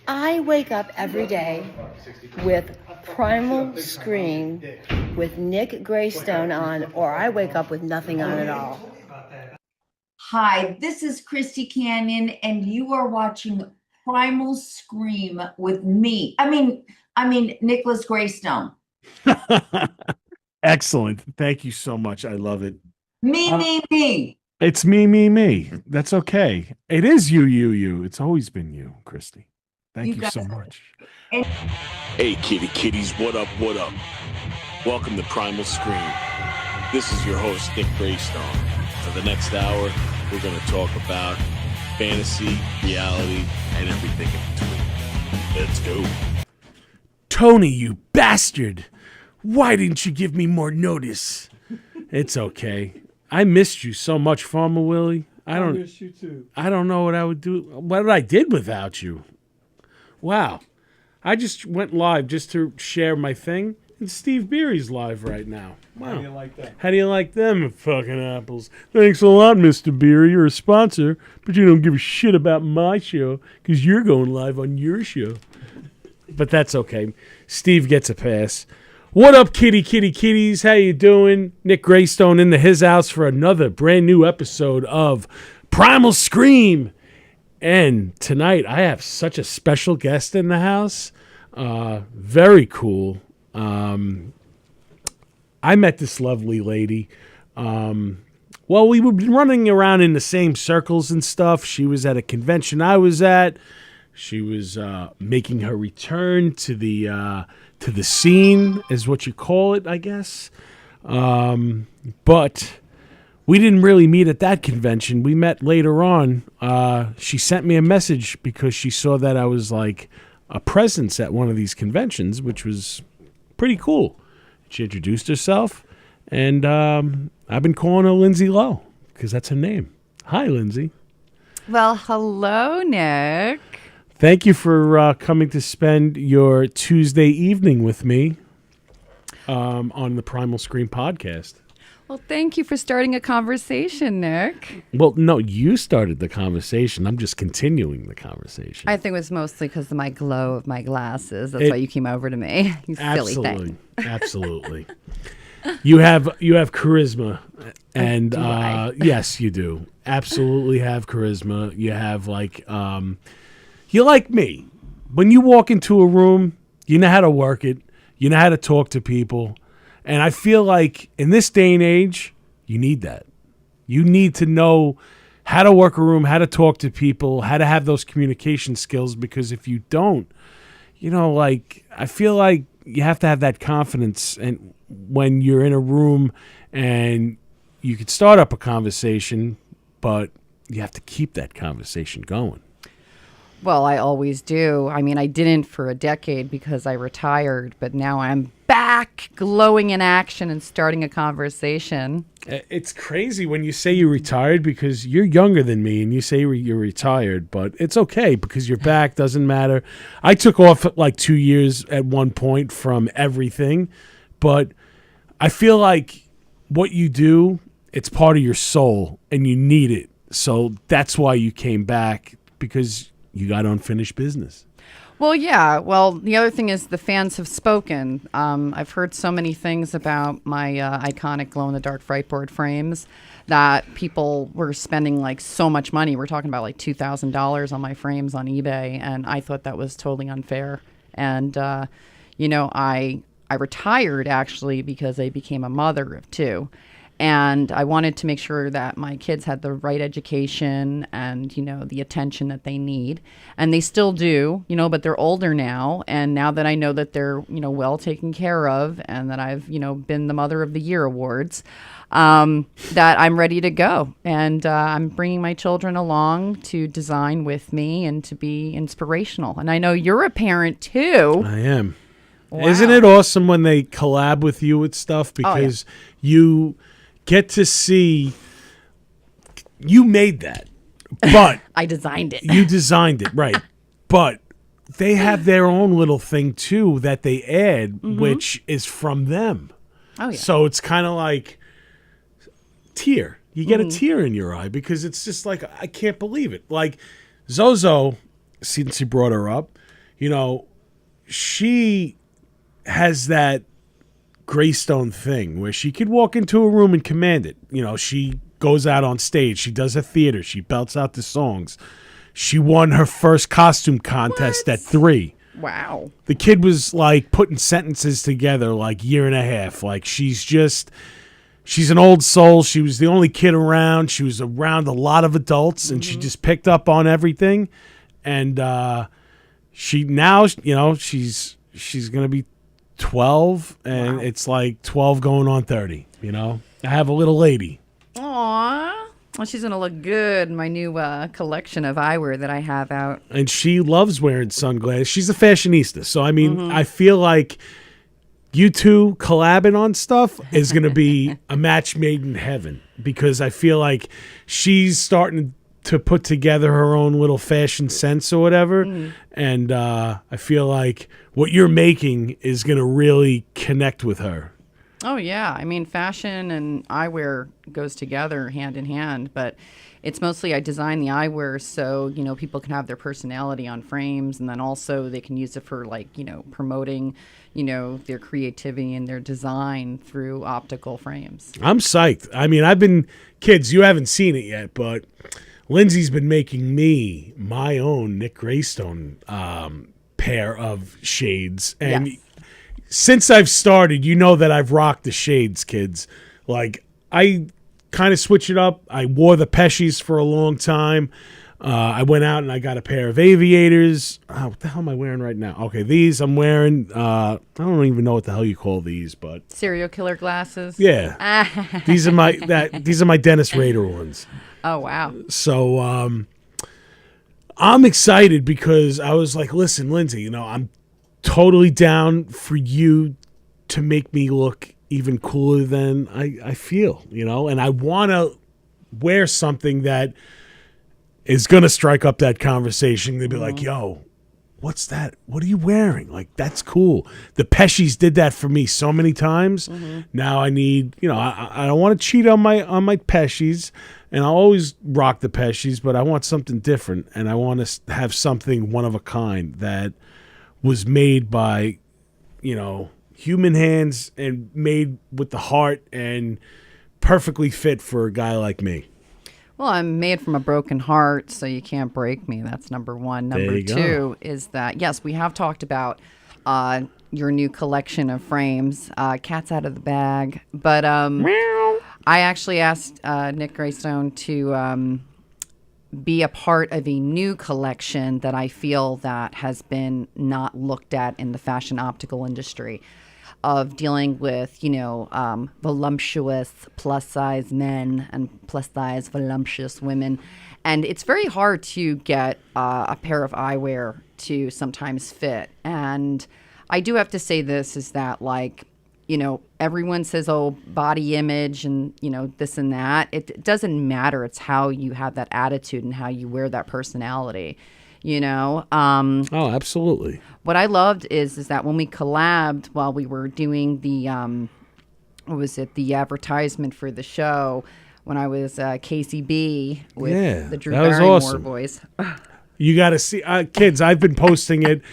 I wake up every day with Primal Scream with Nick Graystone on, or I wake up with nothing on at all. Hi, this is Christy Canyon, and you are watching Primal Scream with me. I mean, Nicholas Graystone. Excellent. Thank you so much. I love it. Me. It's me. That's okay. It is you. It's always been you, Christy. Thank you so much. Hey, kitties, what up? Welcome to Primal Scream. This is your host, Nick Graystone. For the next hour, we're going to talk about fantasy, reality, and everything in between. Let's go. Tony, you bastard. Why didn't you give me more notice? It's okay. I missed you so much, Farmer Willie. I miss you too. I don't know what I would do. What I did without you. Wow. I just went live just to share my thing, and Steve Beery's live right now. Wow. How do you like that? How do you like them fucking apples? Thanks a lot, Mr. Beery. You're a sponsor, but you don't give a shit about my show because you're going live on your show. But that's okay. Steve gets a pass. What up, kitties? How you doing? Nick Graystone in his house for another brand new episode of Primal Scream. And tonight I have such a special guest in the house. Very cool. I met this lovely lady. Well, we were running around in the same circles and stuff. She was at a convention I was at. She was making her return to the scene, is what you call it, I guess. But we didn't really meet at that convention. We met later on. She sent me a message because she saw that I was like a presence at one of these conventions, which was pretty cool. She introduced herself, and I've been calling her Lindsay Lowe because that's her name. Hi, Lindsay. Well, hello, Nick. Thank you for coming to spend your Tuesday evening with me on the Primal Scream podcast. Well, thank you for starting a conversation, Nick. Well, no, you started the conversation. I'm just continuing the conversation. I think it was mostly because of my glow of my glasses. That's why you came over to me. You silly thing. Absolutely. You have charisma, and yes, you do. Absolutely have charisma. You have you're like me. When you walk into a room, you know how to work it. You know how to talk to people. And I feel like in this day and age, you need that. You need to know how to work a room, how to talk to people, how to have those communication skills. Because if you don't, I feel like you have to have that confidence. And when you're in a room and you could start up a conversation, but you have to keep that conversation going. Well, I always do. I mean, I didn't for a decade because I retired, but now I'm back glowing in action and starting a conversation. It's crazy when you say you retired because you're younger than me and you say you're retired, but it's okay because you're back. Doesn't matter. I took off like 2 years at one point from everything, but I feel like what you do, it's part of your soul and you need it. So that's why you came back, because you got unfinished business. Well, yeah. Well, the other thing is the fans have spoken. I've heard so many things about my iconic glow-in-the-dark Frightboard frames that people were spending like so much money. We're talking about like $2,000 on my frames on eBay, and I thought that was totally unfair. And, I retired actually because I became a mother of two. And I wanted to make sure that my kids had the right education and, the attention that they need. And they still do, but they're older now. And now that I know that they're, well taken care of and that I've, been the Mother of the Year awards, that I'm ready to go. And I'm bringing my children along to design with me and to be inspirational. And I know you're a parent too. I am. Wow. Isn't it awesome when they collab with you with stuff? Because you get to see, you made that, but I designed it. You designed it, right? But they have their own little thing too that they add, which is from them. Oh yeah. So it's kind of like tear. You get a tear in your eye because it's just like, I can't believe it. Like Zozo, since you brought her up, you know, she has that Graystone thing where she could walk into a room and command it. You know, she goes out on stage, she does a theater, she belts out the songs. She won her first costume contest at 3. Wow. The kid was like putting sentences together like year and a half. Like she's an old soul. She was the only kid around. She was around a lot of adults and she just picked up on everything. And she now, you know, she's going to be 12 and it's like 12 going on 30, you know. I have a little lady. Aww. Well, she's going to look good in my new collection of eyewear that I have out. And she loves wearing sunglasses. She's a fashionista. So, I mean, I feel like you two collabing on stuff is going to be a match made in heaven because I feel like she's starting to put together her own little fashion sense or whatever. And I feel like what you're making is going to really connect with her. Oh, yeah. I mean, fashion and eyewear goes together hand in hand, but it's mostly I design the eyewear so, you know, people can have their personality on frames and then also they can use it for like, you know, promoting, you know, their creativity and their design through optical frames. I'm psyched. I mean, kids, you haven't seen it yet, but Lindsay's been making me my own Nick Graystone pair of shades. And Yes. Since I've started, you know that I've rocked the shades, kids. Like, I kind of switch it up. I wore the Pesci's for a long time. I went out and I got a pair of aviators. What the hell am I wearing right now? Okay, these I'm wearing. I don't even know what the hell you call these, but Serial killer glasses? yeah, these are my Dennis Rader ones. Oh, wow. So I'm excited because I was like, listen, Lindsay, you know, I'm totally down for you to make me look even cooler than I feel, you know, and I want to wear something that is going to strike up that conversation. They'd be like, yo, what's that? What are you wearing? Like, that's cool. The Pesci's did that for me so many times. Now I need, you know, I don't want to cheat on my Pesci's, and I'll always rock the Pesci's, but I want something different, and I want to have something one of a kind that was made by, you know, human hands and made with the heart and perfectly fit for a guy like me. Well, I'm made from a broken heart, so you can't break me. That's number one. There Number you go. two is that, yes, we have talked about your new collection of frames. Cat's out of the bag. But I actually asked Nick Graystone to be a part of a new collection that I feel that has been not looked at in the fashion optical industry, of dealing with, you know, voluptuous plus-size men and plus-size voluptuous women. And it's very hard to get a pair of eyewear to sometimes fit. And I do have to say this, is that, like, you know, everyone says, oh, body image and, you know, this and that. It doesn't matter. It's how you have that attitude and how you wear that personality, you know. Oh, absolutely. What I loved is that when we collabed while we were doing the, what was it, the advertisement for the show, when I was KCB with the Drew that was Barrymore awesome. boys. You got to see, kids. I've been posting it.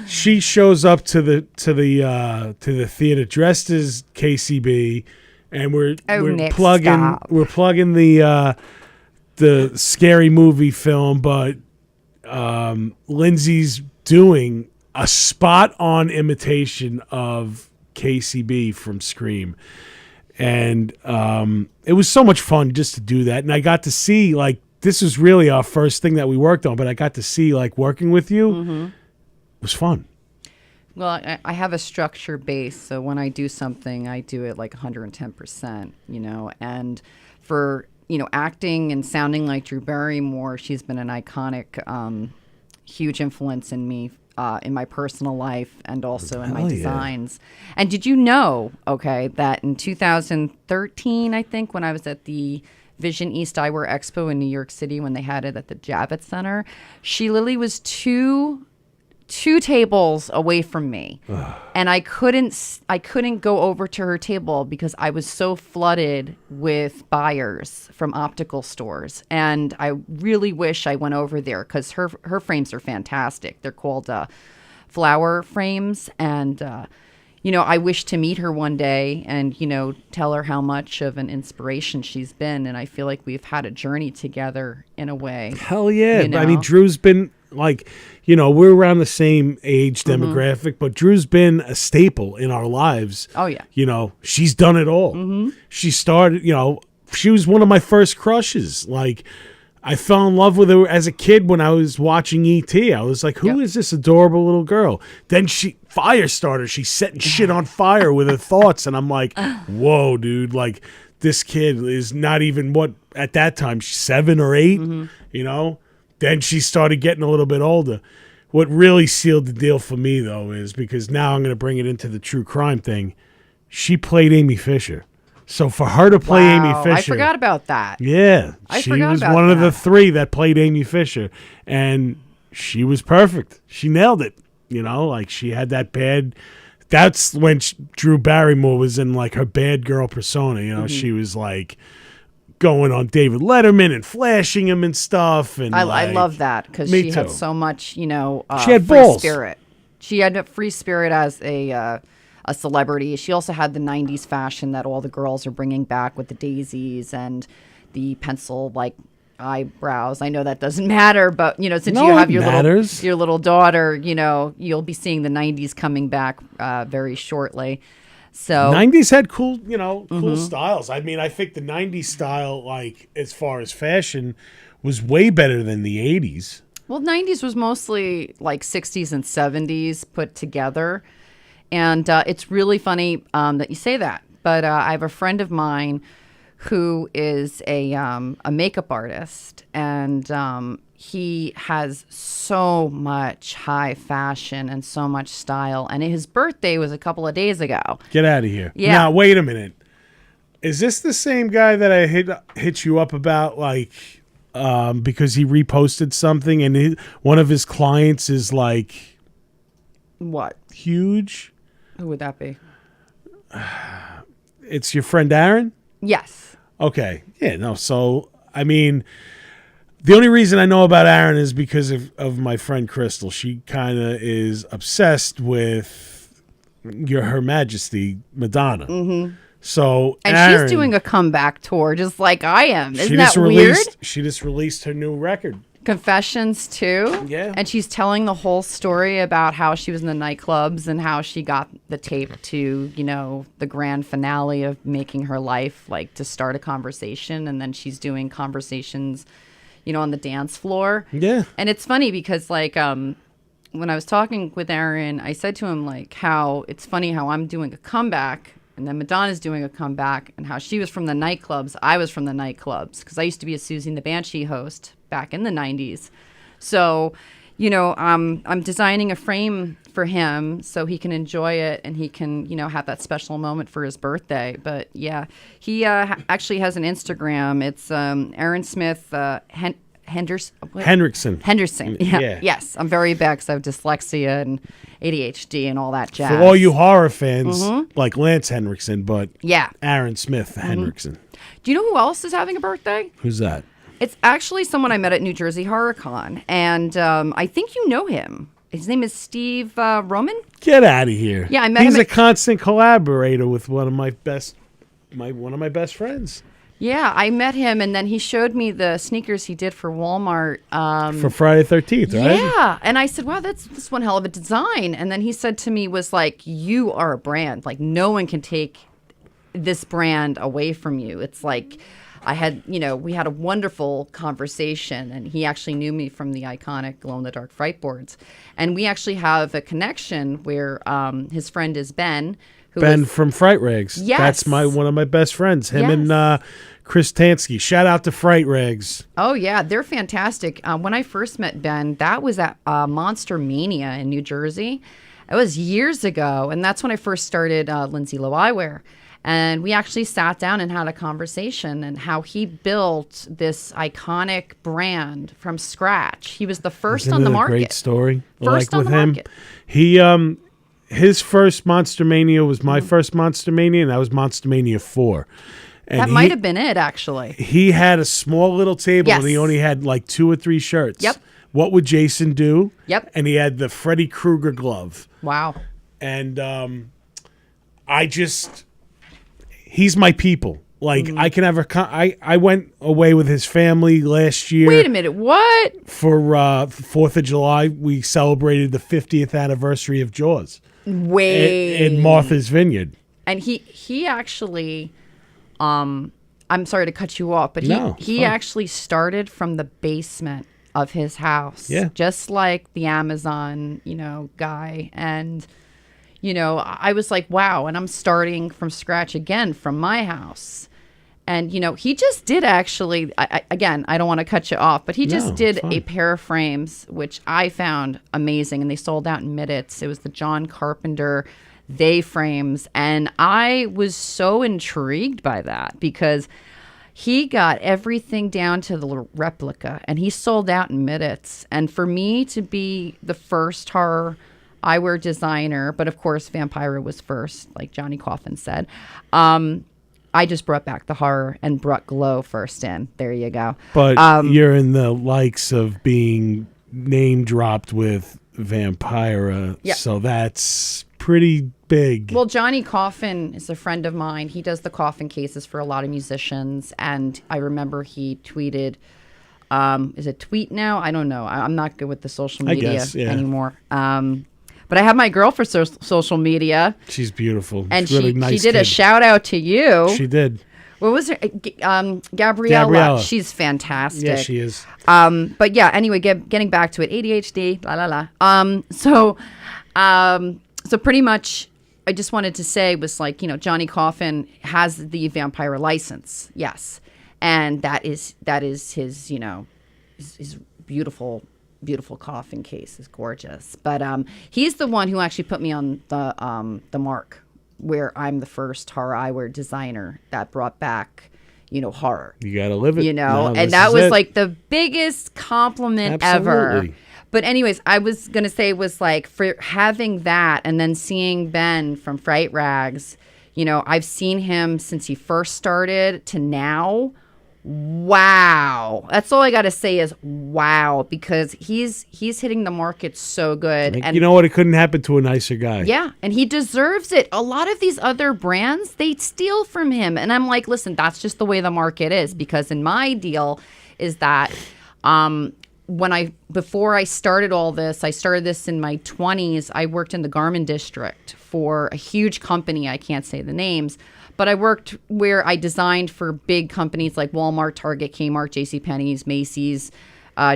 She shows up to the theater dressed as KCB, and we're Nick, plugging stop. the scary movie film, but Lindsay's doing a spot on imitation of KCB from Scream. And it was so much fun just to do that. And I got to see, like, this was really our first thing that we worked on, but I got to see, like, working with you. It was fun. Well, I have a structure base, so when I do something, I do it like 110%, you know. And for, you know, acting and sounding like Drew Barrymore, she's been an iconic, huge influence in me, in my personal life and also in my Hell yeah. designs. And did you know, okay, that in 2013, I think, when I was at the Vision East Eyewear Expo in New York City, when they had it at the Javits Center, she literally was two tables away from me. And I couldn't go over to her table because I was so flooded with buyers from optical stores. And I really wish I went over there, because her frames are fantastic. They're called flower frames. And, I wish to meet her one day and, tell her how much of an inspiration she's been. And I feel like we've had a journey together in a way. Hell yeah. You I mean, know? Drew's been like, we're around the same age demographic, but Drew's been a staple in our lives. Oh, yeah. She's done it all. She started, she was one of my first crushes. Like, I fell in love with her as a kid when I was watching E.T. I was like, who is this adorable little girl? Then Firestarter, she's setting shit on fire with her thoughts. And I'm like, whoa, dude, like, this kid is not even at that time, 7 or 8, Then she started getting a little bit older. What really sealed the deal for me, though, is because now I'm going to bring it into the true crime thing. She played Amy Fisher. So for her to play Amy Wow, Fisher. I forgot about that. Yeah. I she forgot was about one of the that. 3 that played Amy Fisher. And she was perfect. She nailed it. Like she had that bad. That's when Drew Barrymore was in like her bad girl persona. She was like going on David Letterman and flashing him and stuff. And I love that because me she had too. so much, She had free balls. spirit. She had a free spirit as a celebrity. She also had the 90s fashion that all the girls are bringing back with the daisies and the pencil like eyebrows. I know that doesn't matter, but since No, you have it your matters. little daughter, you'll be seeing the 90s coming back very shortly. So 90s had cool, cool styles. I mean, I think the 90s style, like as far as fashion, was way better than the 80s. Well, 90s was mostly like 60s and 70s put together. And it's really funny that you say that. But I have a friend of mine who is a makeup artist. And he has so much high fashion and so much style. And his birthday was a couple of days ago. Get out of here. Yeah. Now, wait a minute. Is this the same guy that I hit you up about, like, because he reposted something and one of his clients is like What? huge? Who would that be? It's your friend Aaron? Yes. Okay. Yeah, no. So, I mean, the only reason I know about Aaron is because of my friend Crystal. She kind of is obsessed with Her Majesty, Madonna. Mm-hmm. So, And Aaron, she's doing a comeback tour just like I am. Isn't she that just weird? She just released her new record. Confessions too. Yeah. And she's telling the whole story about how she was in the nightclubs and how she got the tape to, the grand finale of making her life, like to start a conversation. And then she's doing conversations, on the dance floor. Yeah. And it's funny because like, when I was talking with Aaron, I said to him like how it's funny how I'm doing a comeback and then Madonna's doing a comeback and how she was from the nightclubs. I was from the nightclubs because I used to be a Susie and the Banshee host back in the 90s. So, I'm designing a frame for him so he can enjoy it and he can, have that special moment for his birthday. But yeah, he actually has an Instagram. It's Aaron Smith Henriksen. Henderson. Yeah. Yeah. Yes. I'm very bad because I have dyslexia and ADHD and all that jazz. For all you horror fans, like Lance Henriksen, but Yeah. Aaron Smith Henriksen. Do you know who else is having a birthday? Who's that? It's actually someone I met at New Jersey HorrorCon. And I think you know him. His name is Steve Roman. Get out of here. Yeah, I met He's him a at- constant collaborator with one of my best friends. Yeah, I met him, and then he showed me the sneakers he did for Walmart. For Friday the 13th, right? Yeah, and I said, wow, that's one hell of a design. And then he said to me, was like, you are a brand. Like, no one can take this brand away from you. It's like, we had a wonderful conversation, and he actually knew me from the iconic glow-in-the-dark fright boards. And we actually have a connection where his friend is Ben, who Ben is- from Fright Rags. Yes. That's one of my best friends. Him Yes. and Chris Tansky. Shout out to Fright Rags. Oh, yeah, they're fantastic. When I first met Ben, that was at Monster Mania in New Jersey. It was years ago, and that's when I first started Lindsay Lowe Eyewear. And we actually sat down and had a conversation and how he built this iconic brand from scratch. He was the first Isn't on the it a market. Great story. First like on with the him. market. He his first Monster Mania was my first Monster Mania, and that was Monster Mania 4. And That might have been it, actually. He had a small little table, and he Yes. only had like 2 or 3 shirts. Yep. What Would Jason Do? Yep. And he had the Freddy Krueger glove. Wow. And he's my people. Like, I can have I went away with his family last year. Wait a minute. What? For 4th of July. We celebrated the 50th anniversary of Jaws. Wait. In Martha's Vineyard. And he actually, I'm sorry to cut you off, but No, he fine. actually started from the basement of his house. Yeah. Just like the Amazon, guy. And, I was like, wow. And I'm starting from scratch again from my house. And, he just did actually, again, I don't want to cut you off, but he just No, did it's fine. a pair of frames, which I found amazing. And they sold out in minutes. It was the John Carpenter They frames. And I was so intrigued by that because he got everything down to the replica and he sold out in minutes. And for me to be the first horror eyewear designer, but of course Vampira was first, like Johnny Coffin said, I just brought back the horror and brought Glow first in. There you go. But you're in the likes of being name dropped with Vampira. Yep. So that's pretty big. Well, Johnny Coffin is a friend of mine. He does the coffin cases for a lot of musicians. And I remember he tweeted, is it tweet now? I don't know. I'm not good with the social media guess, yeah. anymore. But I have my girl for social media. She's beautiful. And She's really nice she did a kid. shout out to you. She did. What was her? Gabriella. Gabriella. She's fantastic. Yeah, she is. But yeah, anyway, getting back to it, ADHD, la la la. So pretty much, I just wanted to say was like, Johnny Coffin has the Vampire license, yes, and that is his, his beautiful coffin case is gorgeous. But he's the one who actually put me on the mark, where I'm the first horror eyewear designer that brought back, horror. You got to live it. No, this and that is was it. like the biggest compliment ever. Absolutely. But anyways, I was going to say was like for having that and then seeing Ben from Fright Rags, I've seen him since he first started to now. Wow. That's all I got to say is wow, because he's hitting the market so good. Like, And you know what? It couldn't happen to a nicer guy. yeah, and he deserves it. A lot of these other brands, they steal from him. And I'm like, listen, that's just the way the market is. Because in my deal is that before I started all this, I started this in my 20s. I worked in the Garment district for a huge company. I can't say the names, but I worked where I designed for big companies like Walmart, Target, Kmart, JCPenney's, Macy's,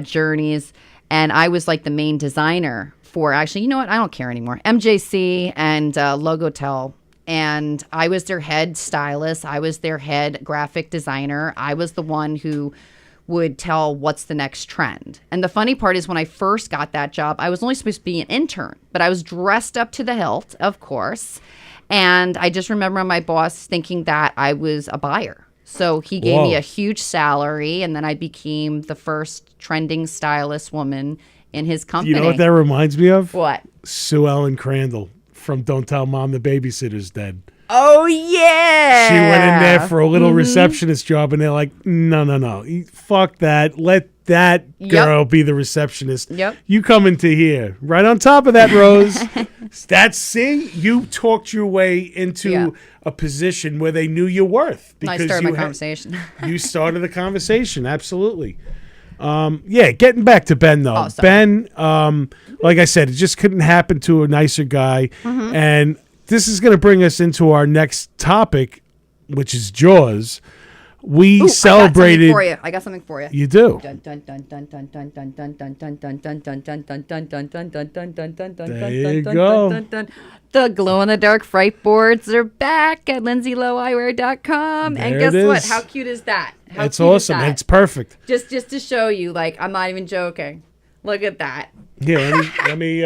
Journeys. And I was like the main designer for actually, you know what? I don't care anymore. MJC and Logotel. And I was their head stylist. I was their head graphic designer. I was the one who would tell what's the next trend. And the funny part is when I first got that job, I was only supposed to be an intern, but I was dressed up to the hilt, of course. And I just remember my boss thinking that I was a buyer. So he gave me a huge salary, and then I became the first trending stylist woman in his company. You know what that reminds me of? What? Sue Ellen Crandall from Don't Tell Mom the Babysitter's Dead. Oh, yeah. She went in there for a little receptionist job, and they're like, no. Fuck that. Let that girl be the receptionist. Yep. You come into here. Right on top of that, Rose. See? You talked your way into a position where they knew your worth. I started my conversation. You started the conversation. Absolutely. Getting back to Ben, though. Oh, sorry. Ben, like I said, it just couldn't happen to a nicer guy. And this is going to bring us into our next topic, which is Jaws. We celebrated. I got something for you. You do. There you go. The glow in the dark fright boards are back at lindsayloweyewear.com. And There guess it what? is. How cute is that? How It's cute is awesome. that? It's perfect. Just to show you, like, I'm not even joking. Look at that. Here, let me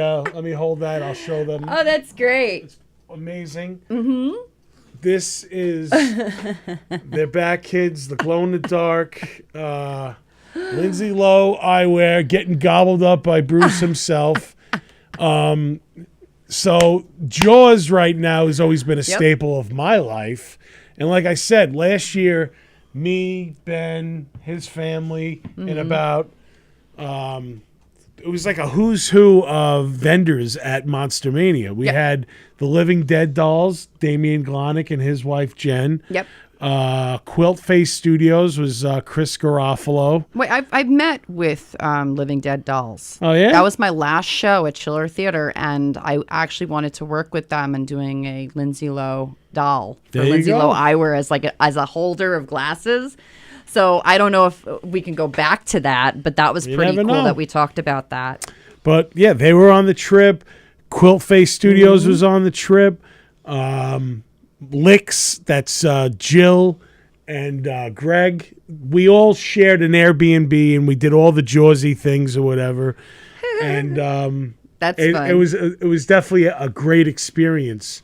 hold that. I'll show them. Oh, that's great. Amazing. This is they're back, kids. The glow in the dark. Lindsay Lowe eyewear getting gobbled up by Bruce himself. So Jaws right now has always been a staple of my life, and like I said last year, me, Ben, his family, and about it was like a who's who of vendors at Monster Mania. We Yep. had the Living Dead dolls, Damian Glonick and his wife Jen. Yep. Quilt Face Studios was Chris Garofalo. Wait, I've met with Living Dead dolls. Oh, yeah? That was my last show at Chiller Theater, and I actually wanted to work with them and doing a Lindsay Loh doll for There you Lindsay go. Loh eyewear as a holder of glasses. So I don't know if we can go back to that, but that was You pretty never cool know. that we talked about that. But yeah, they were on the trip. Quilt Face Studios was on the trip. Licks, that's Jill and Greg. We all shared an Airbnb and we did all the Jawsy things or whatever. And That's it, fun. it was definitely a great experience.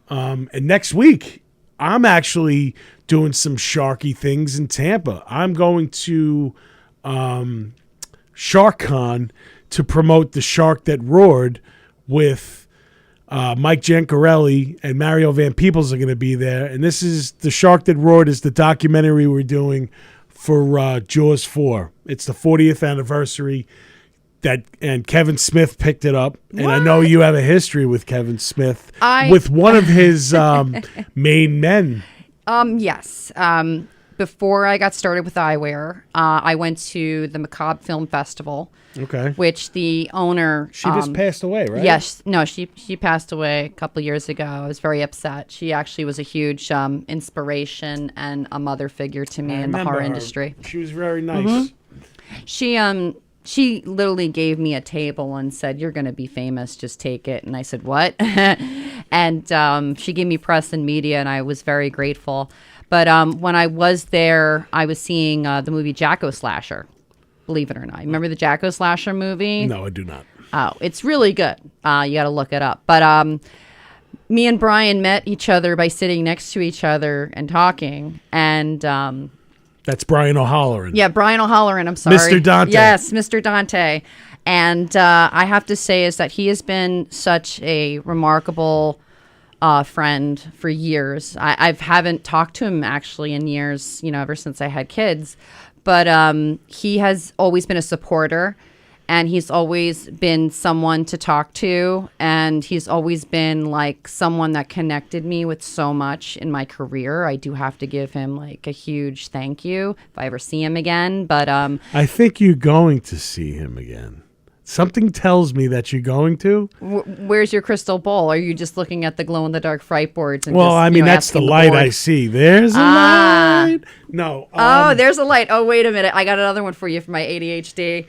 And next week, I'm actually doing some sharky things in Tampa. I'm going to SharkCon to promote The Shark That Roared with Mike Giancarelli and Mario Van Peebles are going to be there. And this is The Shark That Roared is the documentary we're doing for Jaws 4. It's the 40th anniversary. And Kevin Smith picked it up. And I know you have a history with Kevin Smith with one of his main men. Yes. Before I got started with eyewear, I went to the Macabre Film Festival, Okay. which the owner... She just passed away, right? Yes. No, she passed away a couple of years ago. I was very upset. She actually was a huge inspiration and a mother figure to me I in the remember horror her. industry. She was very nice. She literally gave me a table and said, "You're going to be famous. Just take it." And I said, "What?" And she gave me press and media, and I was very grateful. But when I was there, I was seeing the movie Jacko Slasher. Believe it or not, remember the Jacko Slasher movie? No, I do not. Oh, it's really good. You got to look it up. But me and Brian met each other by sitting next to each other and talking. And That's Brian O'Halloran. yeah, Brian O'Halloran, I'm sorry. Mr. Dante. Yes, Mr. Dante. And I have to say is that he has been such a remarkable friend for years. I haven't talked to him actually in years, ever since I had kids. But he has always been a supporter, and he's always been someone to talk to, and he's always been like someone that connected me with so much in my career. I do have to give him like a huge thank you if I ever see him again. But I think you're going to see him again. Something tells me that you're going to. where's your crystal ball? Are you just looking at the glow-in-the-dark fright boards? And Well, just, I mean, that's the asking light board? I see. There's a light. No. Oh, there's a light. Oh, wait a minute. I got another one for you for my ADHD.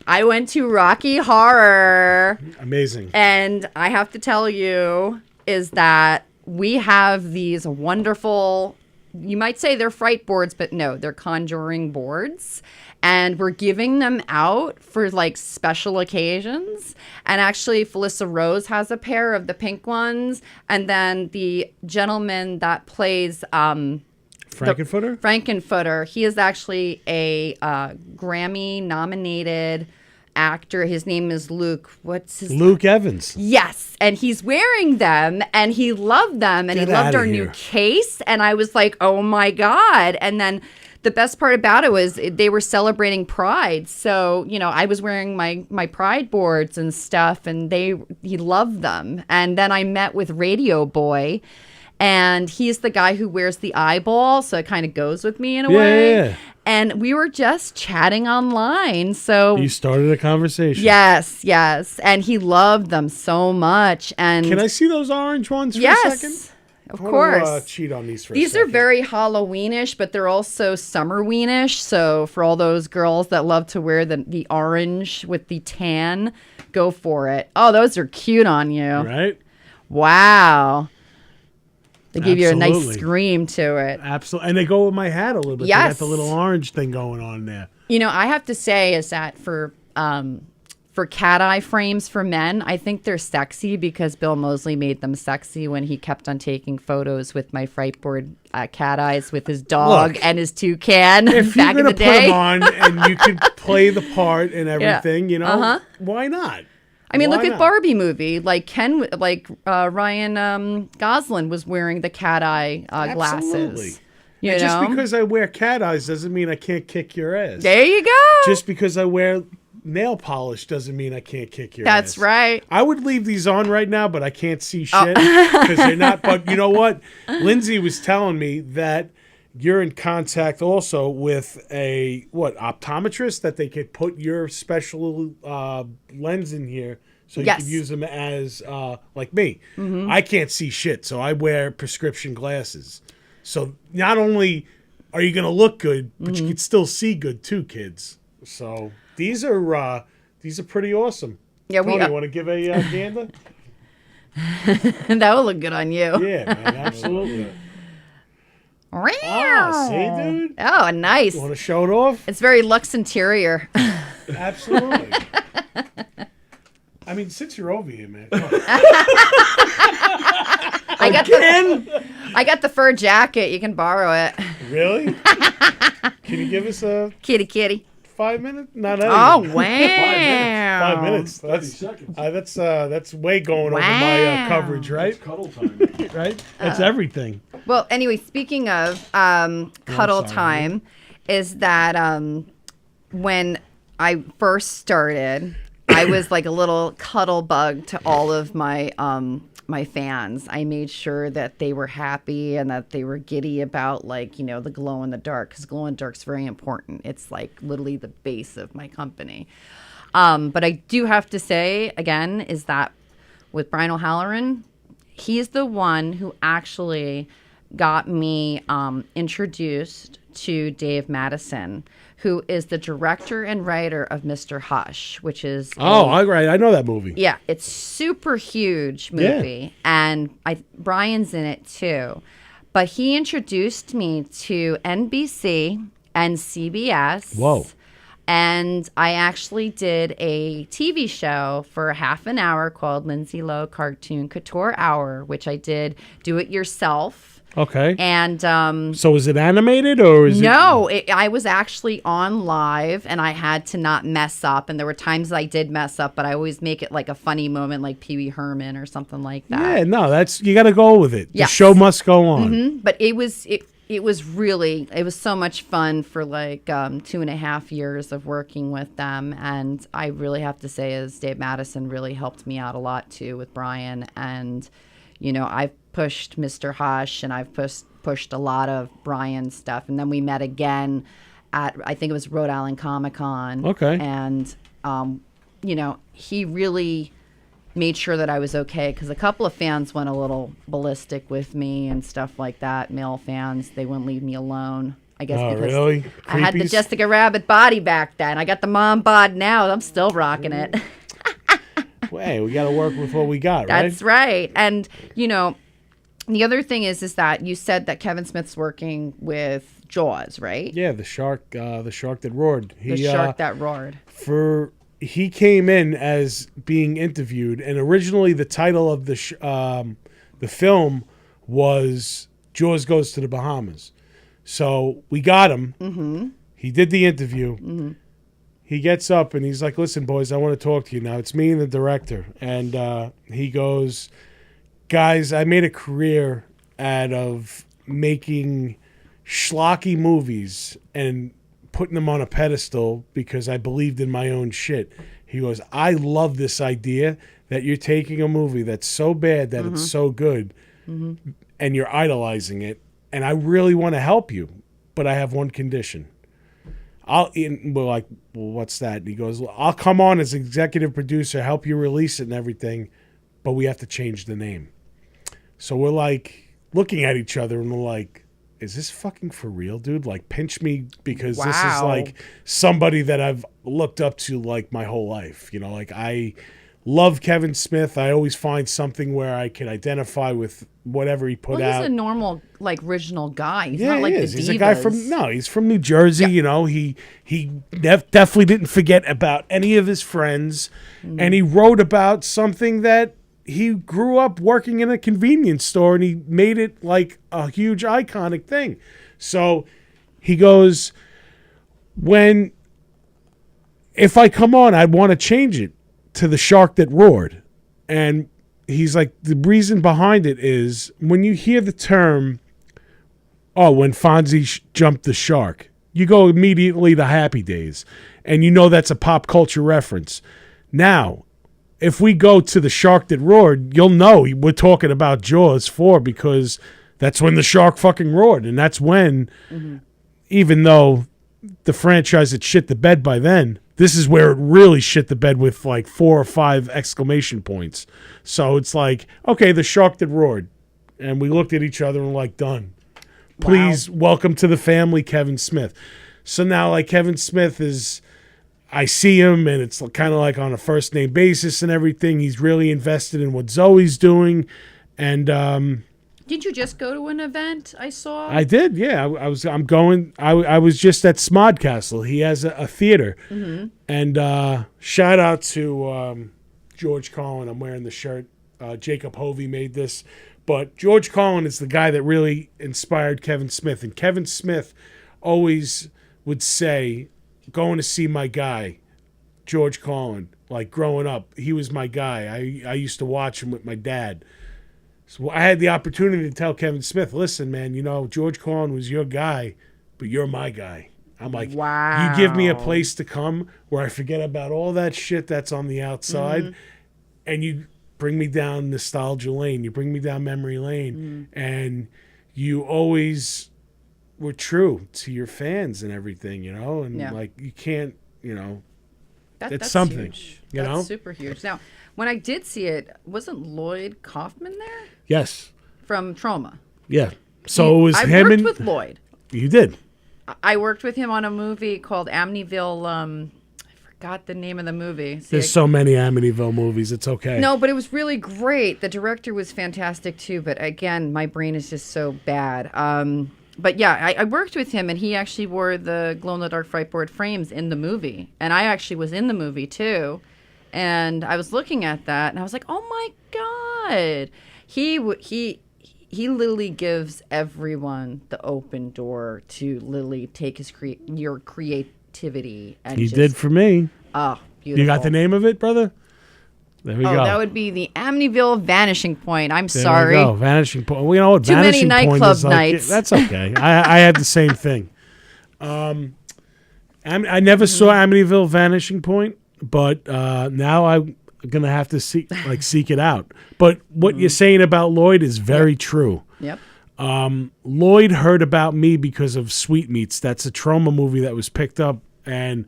I went to Rocky Horror, Amazing. and I have to tell you is that we have these wonderful, you might say they're fright boards, but no, they're conjuring boards. And we're giving them out for like special occasions. And actually, Felissa Rose has a pair of the pink ones. And then the gentleman that plays Frankenfooter? Frankenfooter, he is actually a Grammy nominated actor. His name is Luke. What's his Luke Evans. Yes, and he's wearing them, and he loved them, and Get he loved outta our new here. case. And I was like, oh my God. And then the best part about it was they were celebrating Pride. So, I was wearing my Pride boards and stuff, and he loved them. And then I met with Radio Boy, and he's the guy who wears the eyeball, so it kind of goes with me in a way. Yeah. And we were just chatting online. So You started a conversation. yes. And he loved them so much. And Can I see those orange ones for a second? yes, of I wanna, course. cheat on these for a These are second. very Halloweenish, but they're also summerweenish. So for all those girls that love to wear the orange with the tan, go for it. Oh, those are cute on you. Right? Wow. They give you a nice Absolutely. scream to it. Absolutely. And they go with my hat a little bit. They Yes. got the little orange thing going on there. I have to say is that for cat eye frames for men, I think they're sexy because Bill Moseley made them sexy when he kept on taking photos with my Frightboard cat eyes with his dog Look, and his toucan If back you're in going the to put day. them on and you can play the part and everything, why not? I mean, look Why at not? Barbie movie. Like Ryan Gosling was wearing the cat eye Absolutely. glasses. You Just know? because I wear cat eyes doesn't mean I can't kick your ass. There you go. Just because I wear nail polish doesn't mean I can't kick your That's ass. right. I would leave these on right now, but I can't see shit because they're not. But you know what? Lindsay was telling me that you're in contact also with a optometrist that they could put your special lens in here so you Yes. could use them as like me. I can't see shit, so I wear prescription glasses. So not only are you gonna look good, but you can still see good too, kids. So these are pretty awesome. Yeah, Tony, you want to give a gander? that will look good on you. Yeah, man, absolutely. Wow. Ah, see, dude? Oh, nice. Want to show it off? It's very Lux Interior. Absolutely. I mean, since you're over here, man. Come on. I got the fur jacket. You can borrow it. Really? Can you give us a Kitty. 5 minutes? Not Oh, even. wow. 5 minutes. 30 seconds. That's way going over my Wow. coverage, right? It's cuddle time. Right? That's everything. Well, anyway, speaking of cuddle sorry. time, is that when I first started, I was like a little cuddle bug to all of my my fans. I made sure that they were happy and that they were giddy about, like, you know, the glow in the dark, because glow in the dark is very important. It's like literally the base of my company. But I do have to say again is that with Brian O'Halloran, he's the one who actually got me introduced to Dave Madison, who is the director and writer of Mr. Hush, which is I know that movie. yeah, it's super huge movie, and Brian's in it too. But he introduced me to NBC and CBS. Whoa. And I actually did a TV show for half an hour called Lindsay Lowe Cartoon Couture Hour, which I did do it yourself. Okay. And So is it animated or is it? I was actually on live, and I had to not mess up. And there were times I did mess up, but I always make it like a funny moment, like Pee Wee Herman or something like that. Yeah, no, you got to go with it. Yes. The show must go on. But it was so much fun for like 2.5 years of working with them. And I really have to say is Dave Madison really helped me out a lot too with Brian. And, you know, I've pushed Mr. Hush and I've pushed a lot of Brian's stuff. And then we met again at, I think it was Rhode Island Comic Con. Okay. And, you know, he really made sure that I was okay, because a couple of fans went a little ballistic with me and stuff like that. Male fans, they wouldn't leave me alone. I guess Oh, because really? I had the Creepies? Jessica Rabbit body back then. I got the mom bod now. I'm still rocking it. Well, hey, we got to work with what we got, right? That's right. And you know, the other thing is that you said that Kevin Smith's working with Jaws, right? Yeah, the shark that roared. The shark that roared. He came in as being interviewed, and originally the title of the film was Jaws Goes to the Bahamas. So we got him. Mm-hmm. He did the interview. Mm-hmm. He gets up and he's like, "Listen, boys, I want to talk to you now. It's me and the director." And he goes, "Guys, I made a career out of making schlocky movies and putting them on a pedestal because I believed in my own shit." He goes, "I love this idea that you're taking a movie that's so bad that it's so good and you're idolizing it, and I really want to help you, but I have one condition." We're like, "Well, what's that?" And he goes, "I'll come on as executive producer, help you release it and everything, but we have to change the name." So we're like looking at each other and we're like, "Is this fucking for real, dude? Like, pinch me, because this is Wow. like somebody that I've looked up to like my whole life. You know, like I love Kevin Smith. I always find something where I can identify with whatever he put Well, out." he's a normal, like, original guy. He's Yeah, not like he the is. divas. He's a guy he's from New Jersey. You know, he definitely didn't forget about any of his friends, and he wrote about something that he grew up working in a convenience store, and he made it like a huge iconic thing. So he goes, if I come on, I'd want to change it to the shark that roared. And he's like, the reason behind it is when you hear the term, when Fonzie jumped the shark, you go immediately to Happy Days. and you know that's a pop culture reference. Now, if we go to the shark that roared, you'll know we're talking about Jaws 4 because that's when the shark fucking roared. And that's when, even though the franchise had shit the bed by then, this is where it really shit the bed with like 4 or 5 exclamation points. So it's like, okay, the shark that roared. And we looked at each other and like, done. Please welcome to the family, Kevin Smith. So now like Kevin Smith is... I see him, and it's kind of like on a first name basis and everything. He's really invested in what Zoe's doing, and Did you just go to an event I saw? I did. Yeah, I'm going. I was just at Smodcastle. He has a theater, and shout out to George Collin. I'm wearing the shirt. Jacob Hovey made this, but George Collin is the guy that really inspired Kevin Smith, and Kevin Smith always would say, going to see my guy, George Collin. Like growing up, he was my guy. I used to watch him with my dad. So I had the opportunity to tell Kevin Smith, listen, man, you know, George Collin was your guy, but you're my guy. I'm like, wow. You give me a place to come where I forget about all that shit that's on the outside, and you bring me down nostalgia lane. You bring me down memory lane, and you always were true to your fans and everything, you know, and like you can't, you know, that's something, huge. You know, that's super huge. Now, when I did see it, wasn't Lloyd Kaufman there yes, from Trauma? yeah. So it was I him worked and with Lloyd. You did. I worked with him on a movie called Amityville. I forgot the name of the movie. There's so many Amityville movies. It's okay. No, but it was really great. The director was fantastic too. But again, my brain is just so bad. But yeah, I worked with him, and he actually wore the glow-in-the-dark Frightboard frames in the movie. And I actually was in the movie, too. And I was looking at that, and I was like, oh, my God. He literally gives everyone the open door to literally take his your creativity. And he did for me. Oh, beautiful. You got the name of it, brother? There we go. That would be the Amityville Vanishing Point. I'm There sorry. we go. Vanishing Point. Well, you know what? Too many Vanishing Point nightclub is like, nights. That's okay. I had the same thing. I never saw Amityville Vanishing Point, but now I'm gonna have to seek it out. But what you're saying about Lloyd is very true. Yep. Lloyd heard about me because of Sweetmeats. That's a Trauma movie that was picked up, and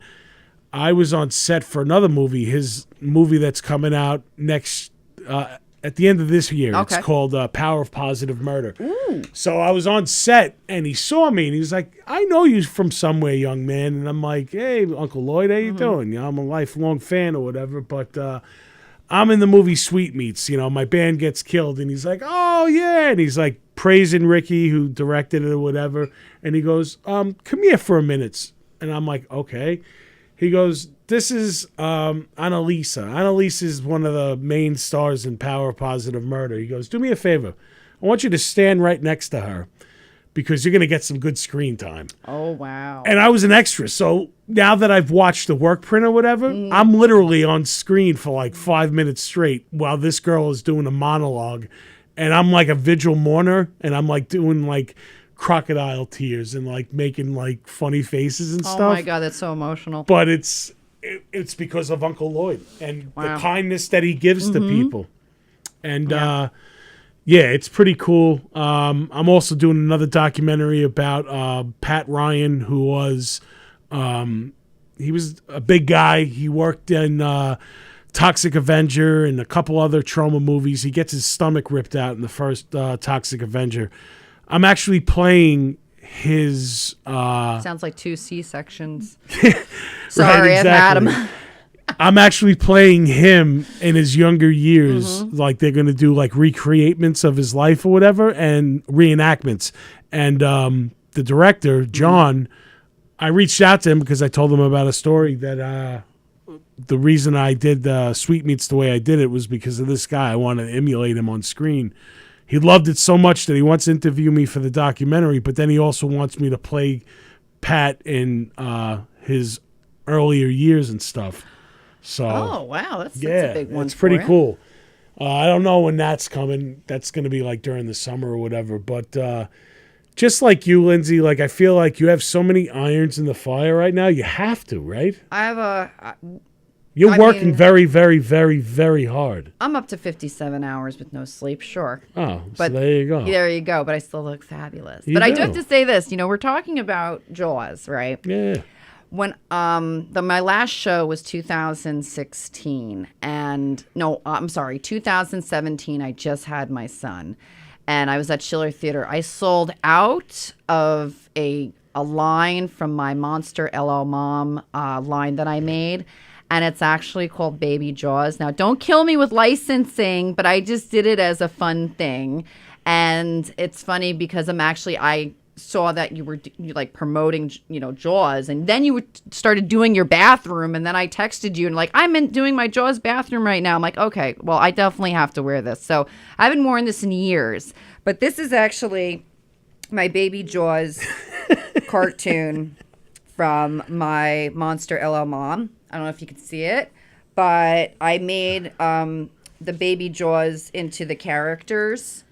I was on set for another movie, his movie that's coming out next at the end of this year. Okay. It's called Power of Positive Murder. Ooh. So I was on set, and he saw me, and he was like, I know you from somewhere, young man. And I'm like, hey, Uncle Lloyd, how you doing? You know, I'm a lifelong fan or whatever, but I'm in the movie Sweetmeats. You know, my band gets killed, and he's like, oh, yeah. And he's like praising Ricky, who directed it or whatever. And he goes, come here for a minute. And I'm like, okay. He goes, this is Annalisa. Annalisa is one of the main stars in Power of Positive Murder. He goes, do me a favor. I want you to stand right next to her because you're going to get some good screen time. Oh, wow. And I was an extra. So now that I've watched the work print or whatever, I'm literally on screen for like 5 minutes straight while this girl is doing a monologue. And I'm like a vigil mourner, and I'm like doing like crocodile tears and like making like funny faces and stuff. Oh my God, that's so emotional. But it's because of Uncle Lloyd and Wow. the kindness that he gives to people. And yeah, it's pretty cool. I'm also doing another documentary about Pat Ryan, who was he was a big guy. He worked in Toxic Avenger and a couple other Trauma movies. He gets his stomach ripped out in the first Toxic Avenger. I'm actually playing his... Sounds like 2 C-sections. Sorry, right, I've had exactly. him. I'm actually playing him in his younger years. Like they're going to do like recreatements of his life or whatever and reenactments. And the director, John, I reached out to him because I told him about a story that the reason I did Sweetmeats the way I did it was because of this guy. I wanted to emulate him on screen. He loved it so much that he wants to interview me for the documentary, but then he also wants me to play Pat in his earlier years and stuff. So, Oh, wow. That's yeah, a big one. it's pretty for it. cool. I don't know when that's coming. That's going to be like during the summer or whatever. But just like you, Lindsay, like I feel like you have so many irons in the fire right now. You have to, right? I have You're I working mean- very, very, very, very hard. I'm up to 57 hours with no sleep, sure. Oh, But so there you go. There you go. But I still look fabulous. You But I do have do. to say this. You know, we're talking about Jaws, right? Yeah. When my last show was 2016, and no, I'm sorry, 2017. I just had my son, and I was at Schiller Theater. I sold out of a line from my Monster LL Mom line that I made. And it's actually called Baby Jaws. Now, don't kill me with licensing, but I just did it as a fun thing. And it's funny because I saw that you were like promoting, Jaws. And then you started doing your bathroom. And then I texted you and like, I'm doing my Jaws bathroom right now. I'm like, okay, well, I definitely have to wear this. So I haven't worn this in years. But this is actually my Baby Jaws cartoon from my Monster LL Mom. I don't know if you can see it, but I made the Baby Jaws into the characters,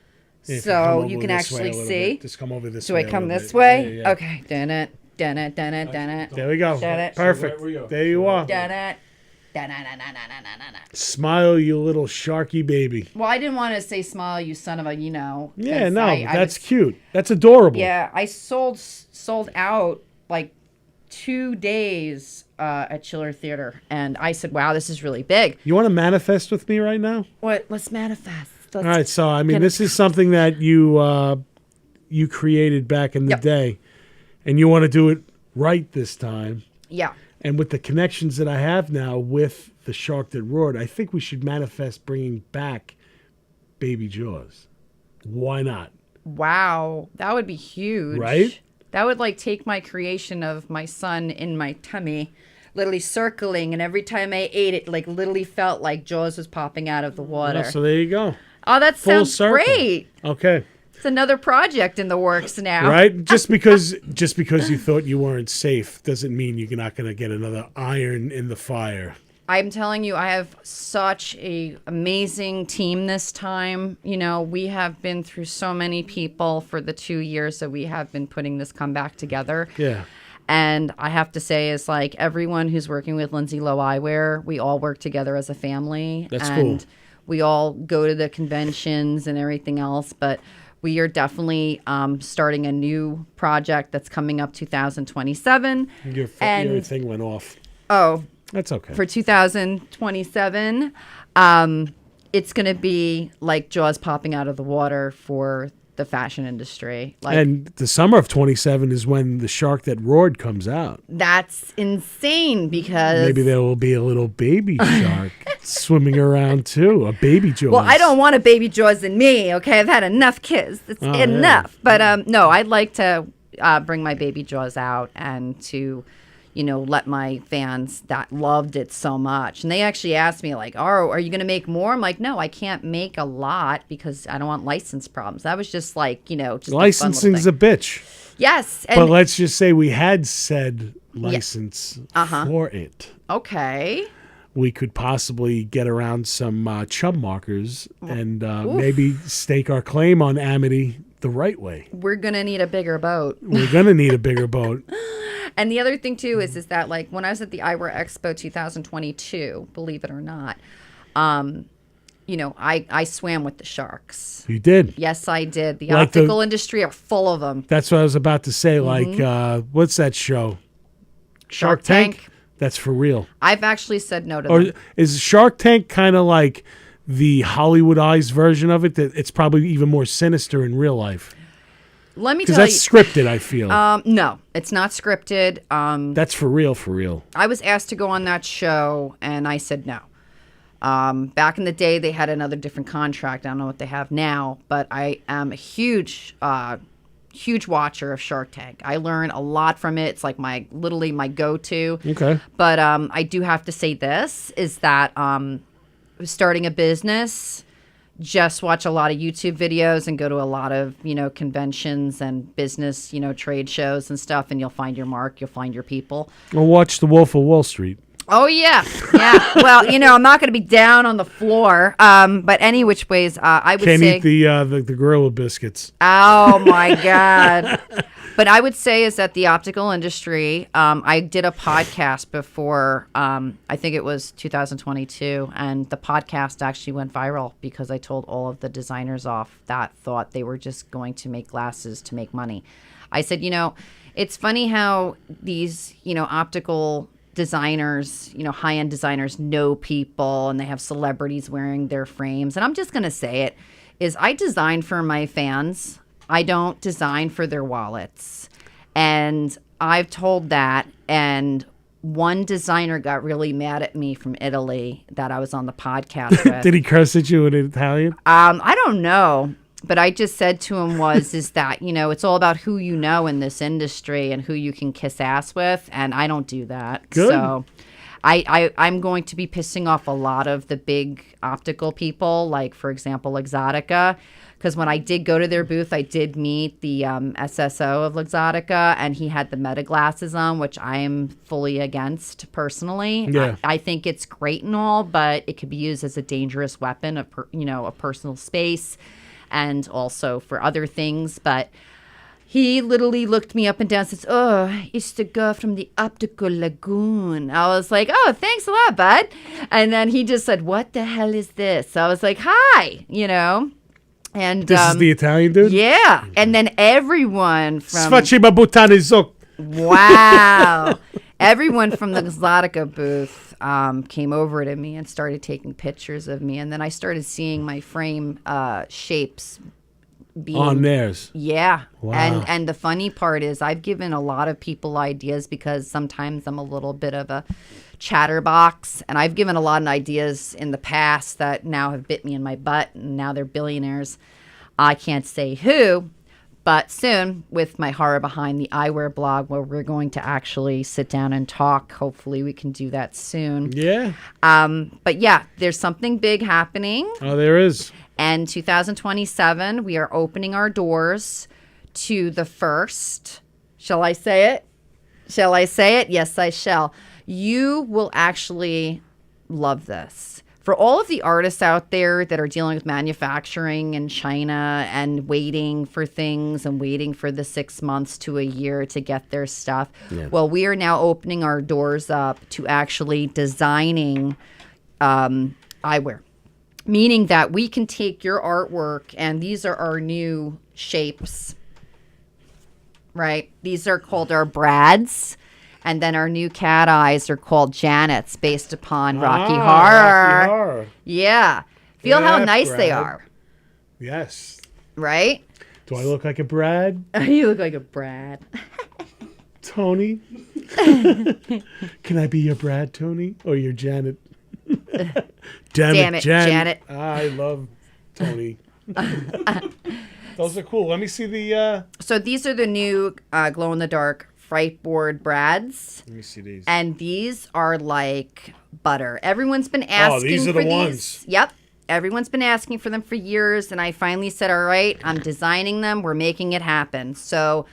so you can actually see. Just come over this Do way. I come a little this bit. way? Yeah, yeah. Okay. Dun it. Dun it. Dun it. Dun it. There we go. Dun it. Perfect. Where we go? There you are. Dun it. Dun it. Dun it. Dun it. Dun it. Smile, you little sharky baby. Well, I didn't want to say "smile, you son of a," Yeah, 'cause no, I that's was- cute. That's adorable. Yeah, I sold out like 2 days at Schiller Theater, and I said, "Wow, this is really big." You want to manifest with me right now? What? Let's manifest. All right. So, I mean, Get this it. is something that you created back in the Yep. day, and you want to do it right this time. Yeah. And with the connections that I have now with the shark that roared, I think we should manifest bringing back Baby Jaws. Why not? Wow, that would be huge. Right? That would like take my creation of my son in my tummy, literally circling, and every time I ate it, like literally felt like Jaws was popping out of the water. So there you go. Oh, that Full sounds circle. great. Okay. It's another project in the works now. Right? Just because you thought you weren't safe doesn't mean you're not going to get another iron in the fire. I'm telling you, I have such a amazing team this time. We have been through so many people for the 2 years that we have been putting this comeback together. Yeah. And I have to say, it's like everyone who's working with Lindsay Lowe Eyewear, we all work together as a family. That's and cool. We all go to the conventions and everything else, but we are definitely starting a new project that's coming up 2027. Your And- thing went off. Oh, That's okay. for 2027, it's going to be like Jaws popping out of the water for the fashion industry. Like And the summer of 27 is when the shark that roared comes out. that's insane because Maybe there will be a little baby shark swimming around too, a baby Jaws. well, I don't want a Baby Jaws in me. Okay, I've had enough kids. It's Oh, enough. But no, I'd like to bring my Baby Jaws out and to, let my fans that loved it so much. And they actually asked me like, "Oh, are you going to make more?" I'm like, "No, I can't make a lot because I don't want license problems." That was just like, just a fun little Licensing's a thing. bitch. Yes. But And let's just say we had said license for it. okay. We could possibly get around some chum markers and maybe stake our claim on Amity the right way. We're going to need a bigger boat. We're going to need a bigger boat. And the other thing too is that like when I was at the Eyewear Expo 2022, believe it or not, I swam with the sharks. You did. Yes, I did. The Like the- optical industry are full of them. That's what I was about to say. Mm-hmm. Like, what's that show? Shark Tank. That's for real. I've actually said no to Or them. is Shark Tank kind of like the Hollywoodized version of it? That it's probably even more sinister in real life Let me because tell that's scripted. I feel no, it's not scripted. that's for real. For real. I was asked to go on that show, and I said no. Back in the day, they had another different contract. I don't know what they have now, but I am a huge watcher of Shark Tank. I learn a lot from it. It's like literally my go-to. Okay. But I do have to say this is that starting a business, just watch a lot of YouTube videos and go to a lot of, conventions and business, trade shows and stuff, and you'll find your mark, you'll find your people. Well, watch The Wolf of Wall Street. Oh yeah, yeah. Well, I'm not going to be down on the floor. But any which ways, I would Can't say. eat the gorilla biscuits. Oh my God. But I would say is that the optical industry, I did a podcast before, I think it was 2022, and the podcast actually went viral because I told all of the designers off that thought they were just going to make glasses to make money. I said, it's funny how these, optical designers, high-end designers know people and they have celebrities wearing their frames. And I'm just going to say it is I design for my fans. I don't design for their wallets. And I've told that. And one designer got really mad at me from Italy that I was on the podcast with. Did he curse at you in Italian? I don't know. But I just said to him is that, it's all about who you know in this industry and who you can kiss ass with. And I don't do that. Good. So I'm going to be pissing off a lot of the big optical people, like, for example, Luxottica. Because when I did go to their booth, I did meet the SSO of Luxottica, and he had the Meta glasses on, which I am fully against personally. Yeah. I think it's great and all, but it could be used as a dangerous weapon of, a personal space and also for other things. But he literally looked me up and down and says, "Oh, it's the girl from the Optical Lagoon." I was like, "Oh, thanks a lot, bud." And then he just said, "What the hell is this?" So I was like, "Hi," And This is the Italian dude? yeah. And then everyone from Sfacima buttane zo. wow, everyone from the Luxottica booth came over to me and started taking pictures of me, and then I started seeing my frame shapes being On theirs. yeah. Wow. And the funny part is I've given a lot of people ideas because sometimes I'm a little bit of a chatterbox, and I've given a lot of ideas in the past that now have bit me in my butt, and now they're billionaires. I can't say who, but soon with my horror behind the eyewear blog, where we're going to actually sit down and talk. Hopefully we can do that soon. Yeah. But yeah, there's something big happening. Oh, there is. And 2027, we are opening our doors to the first. Shall I say it? Shall I say it? Yes, I shall. You will actually love this. For all of the artists out there that are dealing with manufacturing in China and waiting for things and waiting for the 6 months to a year to get their stuff, well, we are now opening our doors up to actually designing eyewear. Meaning that we can take your artwork, and these are our new shapes, right? These are called our Brads. And then our new cat eyes are called Janets, based upon Rocky Horror. Rocky Horror. Yeah. Feel how Yeah, nice they Brad. are, Yes. right? Do I look like a Brad? You look like a Brad. Tony? Can I be your Brad, Tony? Or your Janet? Damn it, Janet. I love Tony. Those are cool. Let me see the... So these are the new glow-in-the-dark Frightboard Brads. Let me see these. And these are like butter. Everyone's been asking these are for the these. ones. Yep. Everyone's been asking for them for years. And I finally said, all right, I'm designing them. We're making it happen. So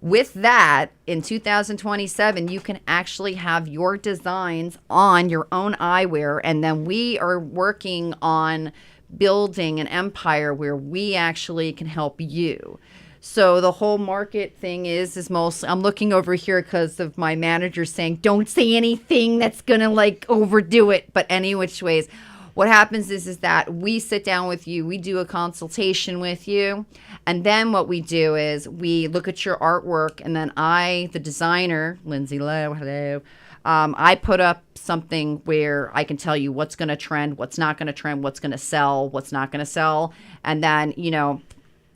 with that, in 2027, you can actually have your designs on your own eyewear. And then we are working on building an empire where we actually can help you. So the whole market thing is mostly, I'm looking over here because of my manager saying, don't say anything that's going to like overdo it. But any which ways, what happens is that we sit down with you, we do a consultation with you. And then what we do is we look at your artwork, and then I, the designer, Lindsay Lowe, hello, I put up something where I can tell you what's going to trend, what's not going to trend, what's going to sell, what's not going to sell. And then,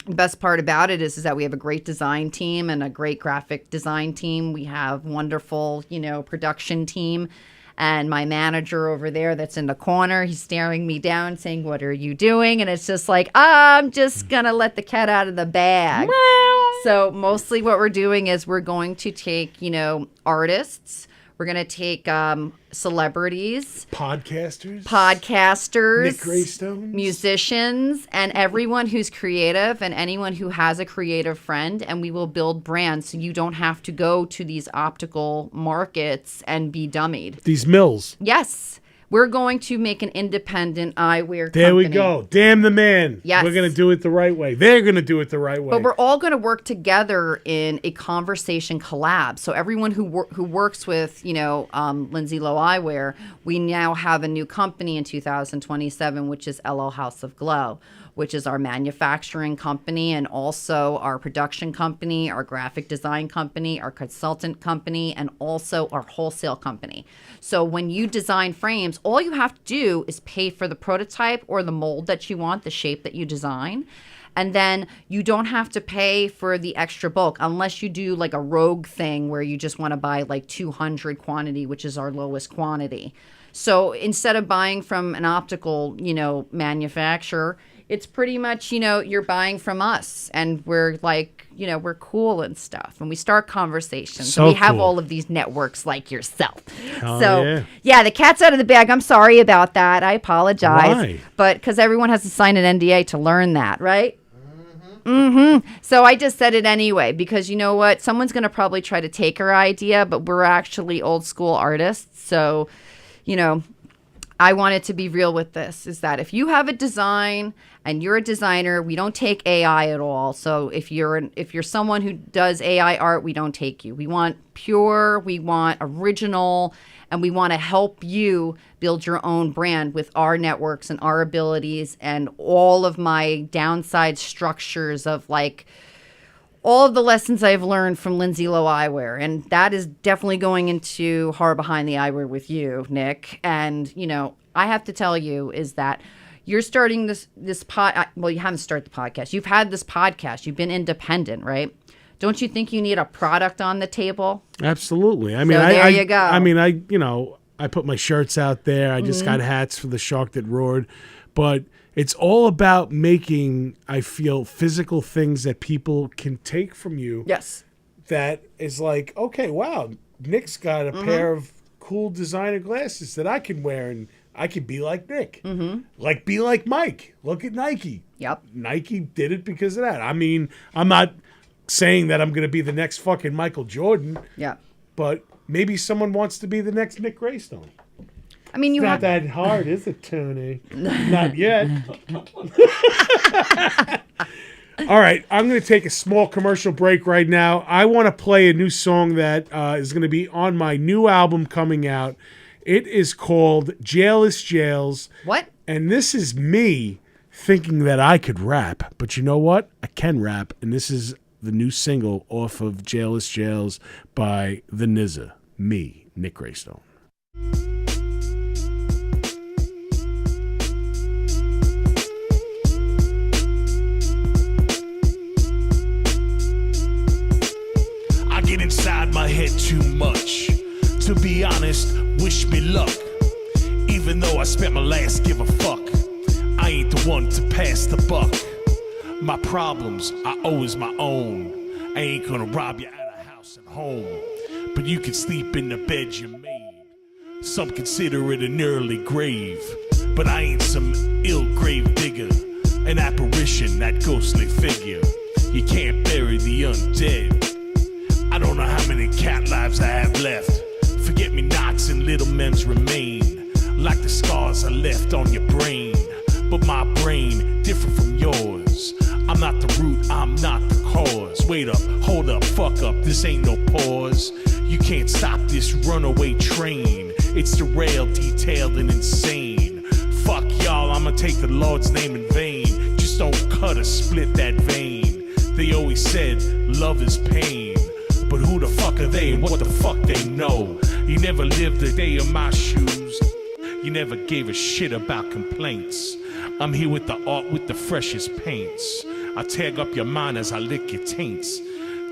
the best part about it is that we have a great design team and a great graphic design team. We have wonderful, production team. And my manager over there that's in the corner, he's staring me down saying, what are you doing? And it's just like, I'm just going to let the cat out of the bag. So mostly what we're doing is we're going to take, artists. We're going to take celebrities, Podcasters. podcasters, Nick Graystone. musicians, and everyone who's creative and anyone who has a creative friend. And we will build brands so you don't have to go to these optical markets and be dummied. These mills. Yes. We're going to make an independent eyewear company. There we go. Damn the man. Yes. We're going to do it the right way. They're going to do it the right way. But we're all going to work together in a conversation collab. So everyone who works with, Lindsay Lowe Eyewear, we now have a new company in 2027, which is LO House of Glow, which is our manufacturing company and also our production company, our graphic design company, our consultant company, and also our wholesale company. So when you design frames, all you have to do is pay for the prototype or the mold that you want, the shape that you design. And then you don't have to pay for the extra bulk unless you do like a rogue thing where you just want to buy like 200 quantity, which is our lowest quantity. So instead of buying from an optical, manufacturer, it's pretty much, you're buying from us, and we're like, we're cool and stuff. And we start conversations. So and we have cool. all of these networks like yourself. Oh, so yeah. the cat's out of the bag. I'm sorry about that. I apologize. Why? But because everyone has to sign an NDA to learn that, right? So I just said it anyway, because you know what? Someone's going to probably try to take our idea, but we're actually old school artists. So, I wanted to be real with this, is that if you have a design and you're a designer, we don't take AI at all. So if you're someone who does AI art, we don't take you. We want pure, we want original, and we want to help you build your own brand with our networks and our abilities and all of my downside structures of like all of the lessons I've learned from Lindsay Lowe Eyewear. And that is definitely going into Horror Behind the Eyewear with you, Nick. And, I have to tell you is that you're starting this well, you haven't started the podcast. You've had this podcast. You've been independent, right? Don't you think you need a product on the table? Absolutely. I mean, So there you go. I mean, I put my shirts out there. I just got hats for the Shark That Roared. But it's all about making, I feel, physical things that people can take from you. Yes. That is like, okay, wow, Nick's got a pair of cool designer glasses that I can wear, and I could be like Nick. Like, be like Mike. Look at Nike. Yep. Nike did it because of that. I mean, I'm not saying that I'm going to be the next fucking Michael Jordan, Yeah. but maybe someone wants to be the next Nick Graystone. I mean, you Not have that hard, is it, Tony? Not yet. All right, I'm going to take a small commercial break right now. I want to play a new song that is going to be on my new album coming out. It is called Jailless Jails. what? And this is me thinking that I could rap. But you know what? I can rap. And this is the new single off of Jailless Jails by The Nizza. Me, Nick Graystone. I get inside my head too much. To be honest, wish me luck. Even though I spent my last give a fuck, I ain't the one to pass the buck. My problems are always my own. I ain't gonna rob you out of house and home, but you can sleep in the bed you made. Some consider it an early grave, but I ain't some ill grave digger. An apparition, that ghostly figure. You can't bury the undead. I don't know how many cat lives I have left. Forget-me-nots and little mems remain, like the scars I left on your brain. But my brain, different from yours. I'm not the root, I'm not the cause. Wait up, hold up, fuck up, this ain't no pause. You can't stop this runaway train. It's derailed, detailed, and insane. Fuck y'all, I'ma take the Lord's name in vain. Just don't cut or split that vein. They always said, love is pain. But who the fuck are they and what the fuck they know? You never lived a day in my shoes. You never gave a shit about complaints. I'm here with the art with the freshest paints. I tag up your mind as I lick your taints.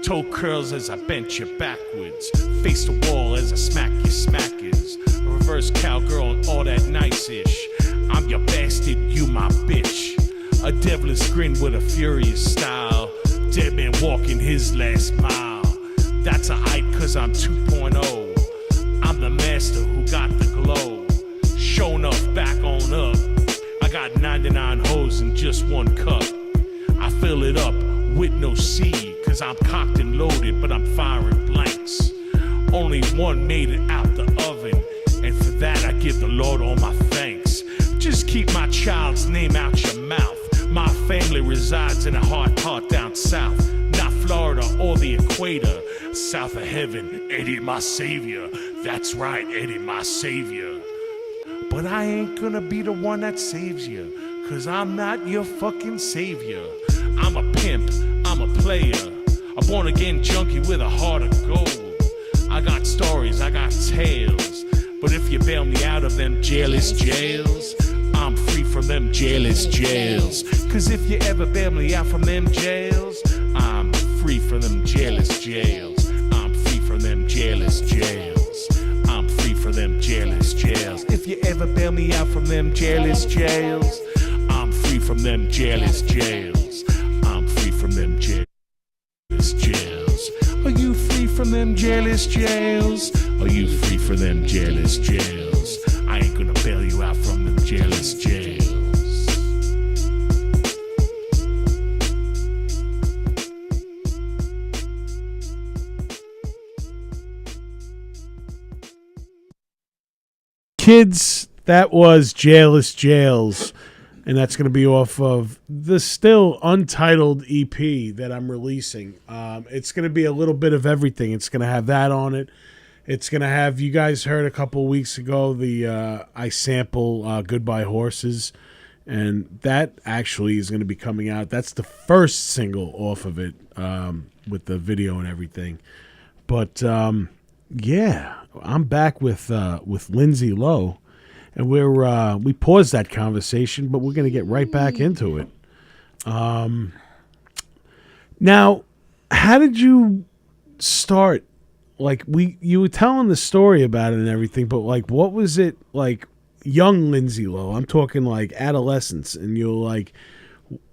Toe curls as I bent you backwards. Face the wall as I smack your smackers. Reverse cowgirl and all that nice-ish. I'm your bastard, you my bitch. A devilish grin with a furious style. Dead man walking his last mile. That's a hype cause I'm 2.0. I'm master who got the glow. Show enough, back on up. I got 99 hoes in just one cup. I fill it up with no seed, cause I'm cocked and loaded, but I'm firing blanks. Only one made it out the oven, and for that I give the Lord all my thanks. Just keep my child's name out your mouth. My family resides in a hard part down south, not Florida or the equator. South of heaven, Eddie my savior. That's right, Eddie my savior. But I ain't gonna be the one that saves you, cause I'm not your fucking savior. I'm a pimp, I'm a player, a born again junkie with a heart of gold. I got stories, I got tales, but if you bail me out of them jailers jails, I'm free from them jailers jails. Cause if you ever bail me out from them jails, I'm free from them jailers jails. I'm free from them jailers jails. I'm free from them jailers jails. If you ever bail me out from them jailers jails, I'm free from them jailers jails. I'm free from them jailers jails. Are you free from them jailers jails? Are you free from them jailers jails? I ain't gonna bail you out from them jailers jails. Kids, that was Jailers Jails, and that's going to be off of the still untitled EP that I'm releasing. It's going to be a little bit of everything. It's going to have that on it. It's going to have, you guys heard a couple weeks ago, the I sample Goodbye Horses, and that actually is going to be coming out. That's the first single off of it, with the video and everything. But yeah, I'm back with Lindsay Lowe, and we paused that conversation, but we're going to get right back into it. Now, how did you start? Like, you were telling the story about it and everything, but like, what was it like? Young Lindsay Lowe, I'm talking like adolescence, and you're like,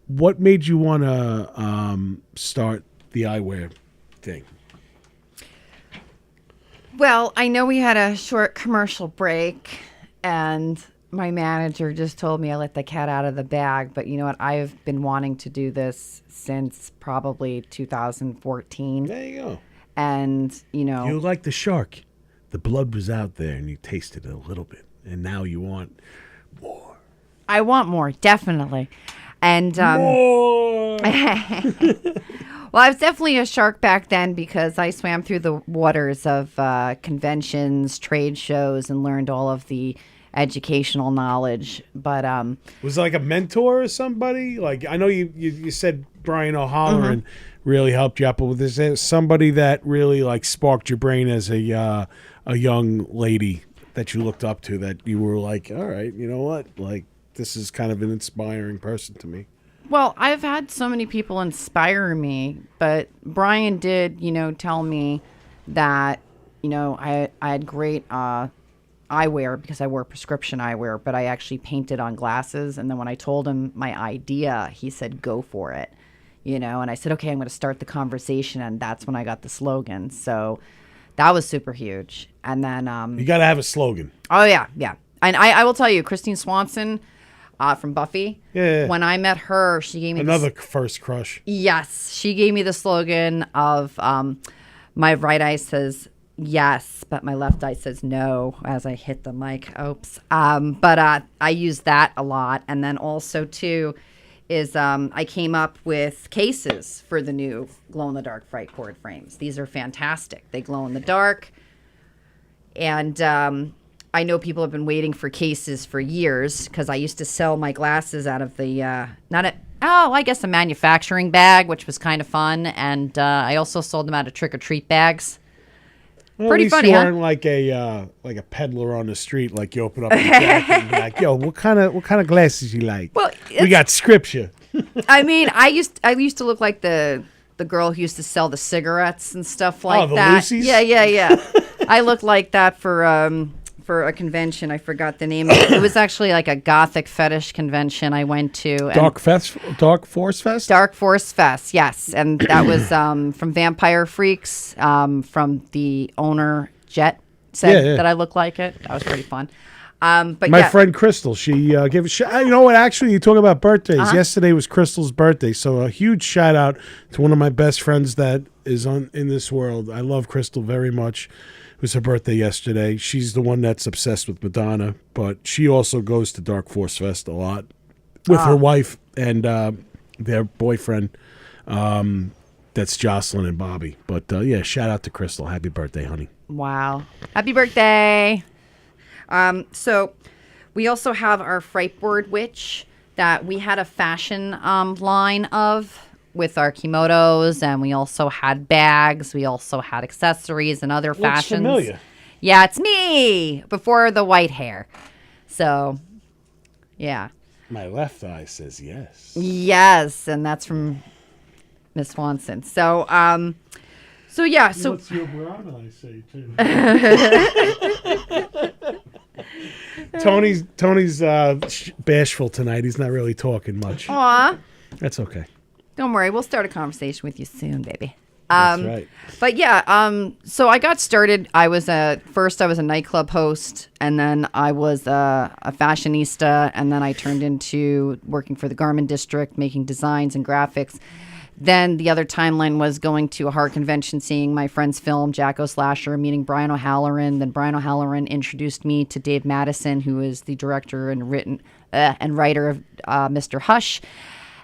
what made you want to start the eyewear thing? Well, I know we had a short commercial break, and my manager just told me I let the cat out of the bag. But you know what? I've been wanting to do this since probably 2014. There you go. And, you know. You like the shark. The blood was out there, and you tasted it a little bit. And now you want more. I want more, definitely. And more! well, I was definitely a shark back then because I swam through the waters of conventions, trade shows, and learned all of the educational knowledge. But was it like a mentor or somebody? Like, I know you said Brian O'Halloran really helped you out, but was there somebody that really like sparked your brain as a young lady that you looked up to, that you were like, all right, you know what, like, this is kind of an inspiring person to me? Well, I've had so many people inspire me, but Brian did, tell me that, I had great eyewear because I wore prescription eyewear, but I actually painted on glasses. And then when I told him my idea, he said, go for it, and I said, okay, I'm going to start the conversation. And that's when I got the slogan. So that was super huge. And then you got to have a slogan. Oh, yeah. Yeah. And I will tell you, Christine Swanson from Buffy. Yeah. When I met her, she gave me another first crush. Yes. She gave me the slogan of my right eye says yes, but my left eye says no as I hit the mic. Oops. But I use that a lot. And then also, too, is I came up with cases for the new glow-in-the-dark fright cord frames. These are fantastic. They glow in the dark. And I know people have been waiting for cases for years because I used to sell my glasses out of the, I guess a manufacturing bag, which was kind of fun. And I also sold them out of trick-or-treat bags. Well, pretty at least funny, you huh? weren't like a peddler on the street. Like, you open up your jacket and be like, yo, what kind of glasses you like? Well, we got scripture. I mean, I used to look like the girl who used to sell the cigarettes and stuff like the that. Lucy's? Yeah. I looked like that for a convention. I forgot the name of it. It was actually like a gothic fetish convention I went to. Dark Force Fest? Dark Force Fest, yes. And that was from Vampire Freaks, from the owner, Jet said Yeah, yeah. that I look like it. That was pretty fun. But My yeah. friend Crystal, she gave a shout. You know what? Actually, you talk about birthdays. Uh-huh. Yesterday was Crystal's birthday, so a huge shout out to one of my best friends that is in this world. I love Crystal very much. It was her birthday yesterday. She's the one that's obsessed with Madonna, but she also goes to Dark Force Fest a lot with her wife and their boyfriend. That's Jocelyn and Bobby. But yeah, shout out to Crystal. Happy birthday, honey. Wow. Happy birthday. So we also have our Frightboard Witch that we had a fashion line of with our kimonos, and we also had bags. We also had accessories and other fashions. Familiar. Yeah, it's me before the white hair. So, yeah. My left eye says yes. Yes, and that's from Miss Swanson. So, so yeah, so What's your brown eye say too? Tony's bashful tonight. He's not really talking much. aw, That's okay. don't worry, we'll start a conversation with you soon, baby. That's right. But yeah, so I got started. First I was a nightclub host, and then I was a fashionista, and then I turned into working for the Garment District, making designs and graphics. Then the other timeline was going to a horror convention, seeing my friend's film, Jacko Slasher, meeting Brian O'Halloran. Then Brian O'Halloran introduced me to Dave Madison, who is the director and writer of Mr. Hush.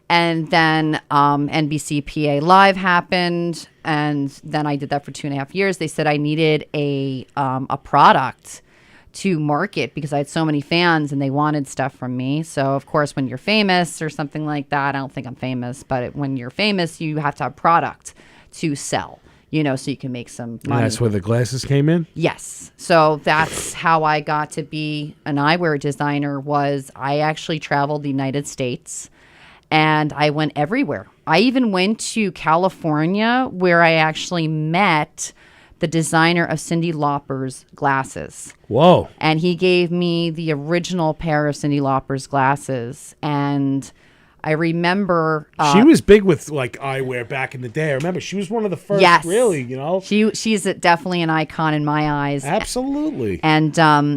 And then NBC PA Live happened, and then I did that for 2.5 years. They said I needed a product to market because I had so many fans and they wanted stuff from me. So, of course, when you're famous or something like that, I don't think I'm famous, but when you're famous, you have to have product to sell, so you can make some money. And that's where the glasses came in? Yes. So that's how I got to be an eyewear designer. Was I actually traveled the United States and I went everywhere. I even went to California, where I actually met the designer of Cyndi Lauper's glasses. Whoa. And he gave me the original pair of Cyndi Lauper's glasses. And I remember She was big with like eyewear back in the day. I remember she was one of the first, Yes. really, she's definitely an icon in my eyes. Absolutely. And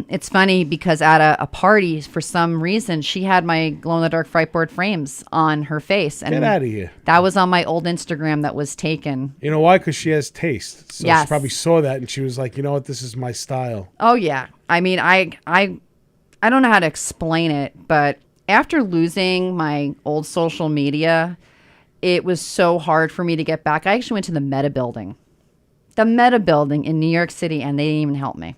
it's funny because at a party, for some reason, she had my glow-in-the-dark Frightboard frames on her face. And Get out of here. that was on my old Instagram that was taken. You know why? Because she has taste. So Yes. she probably saw that and she was like, you know what? This is my style. Oh, yeah. I mean, I don't know how to explain it, but after losing my old social media, it was so hard for me to get back. I actually went to the Meta Building. The Meta Building in New York City, and they didn't even help me.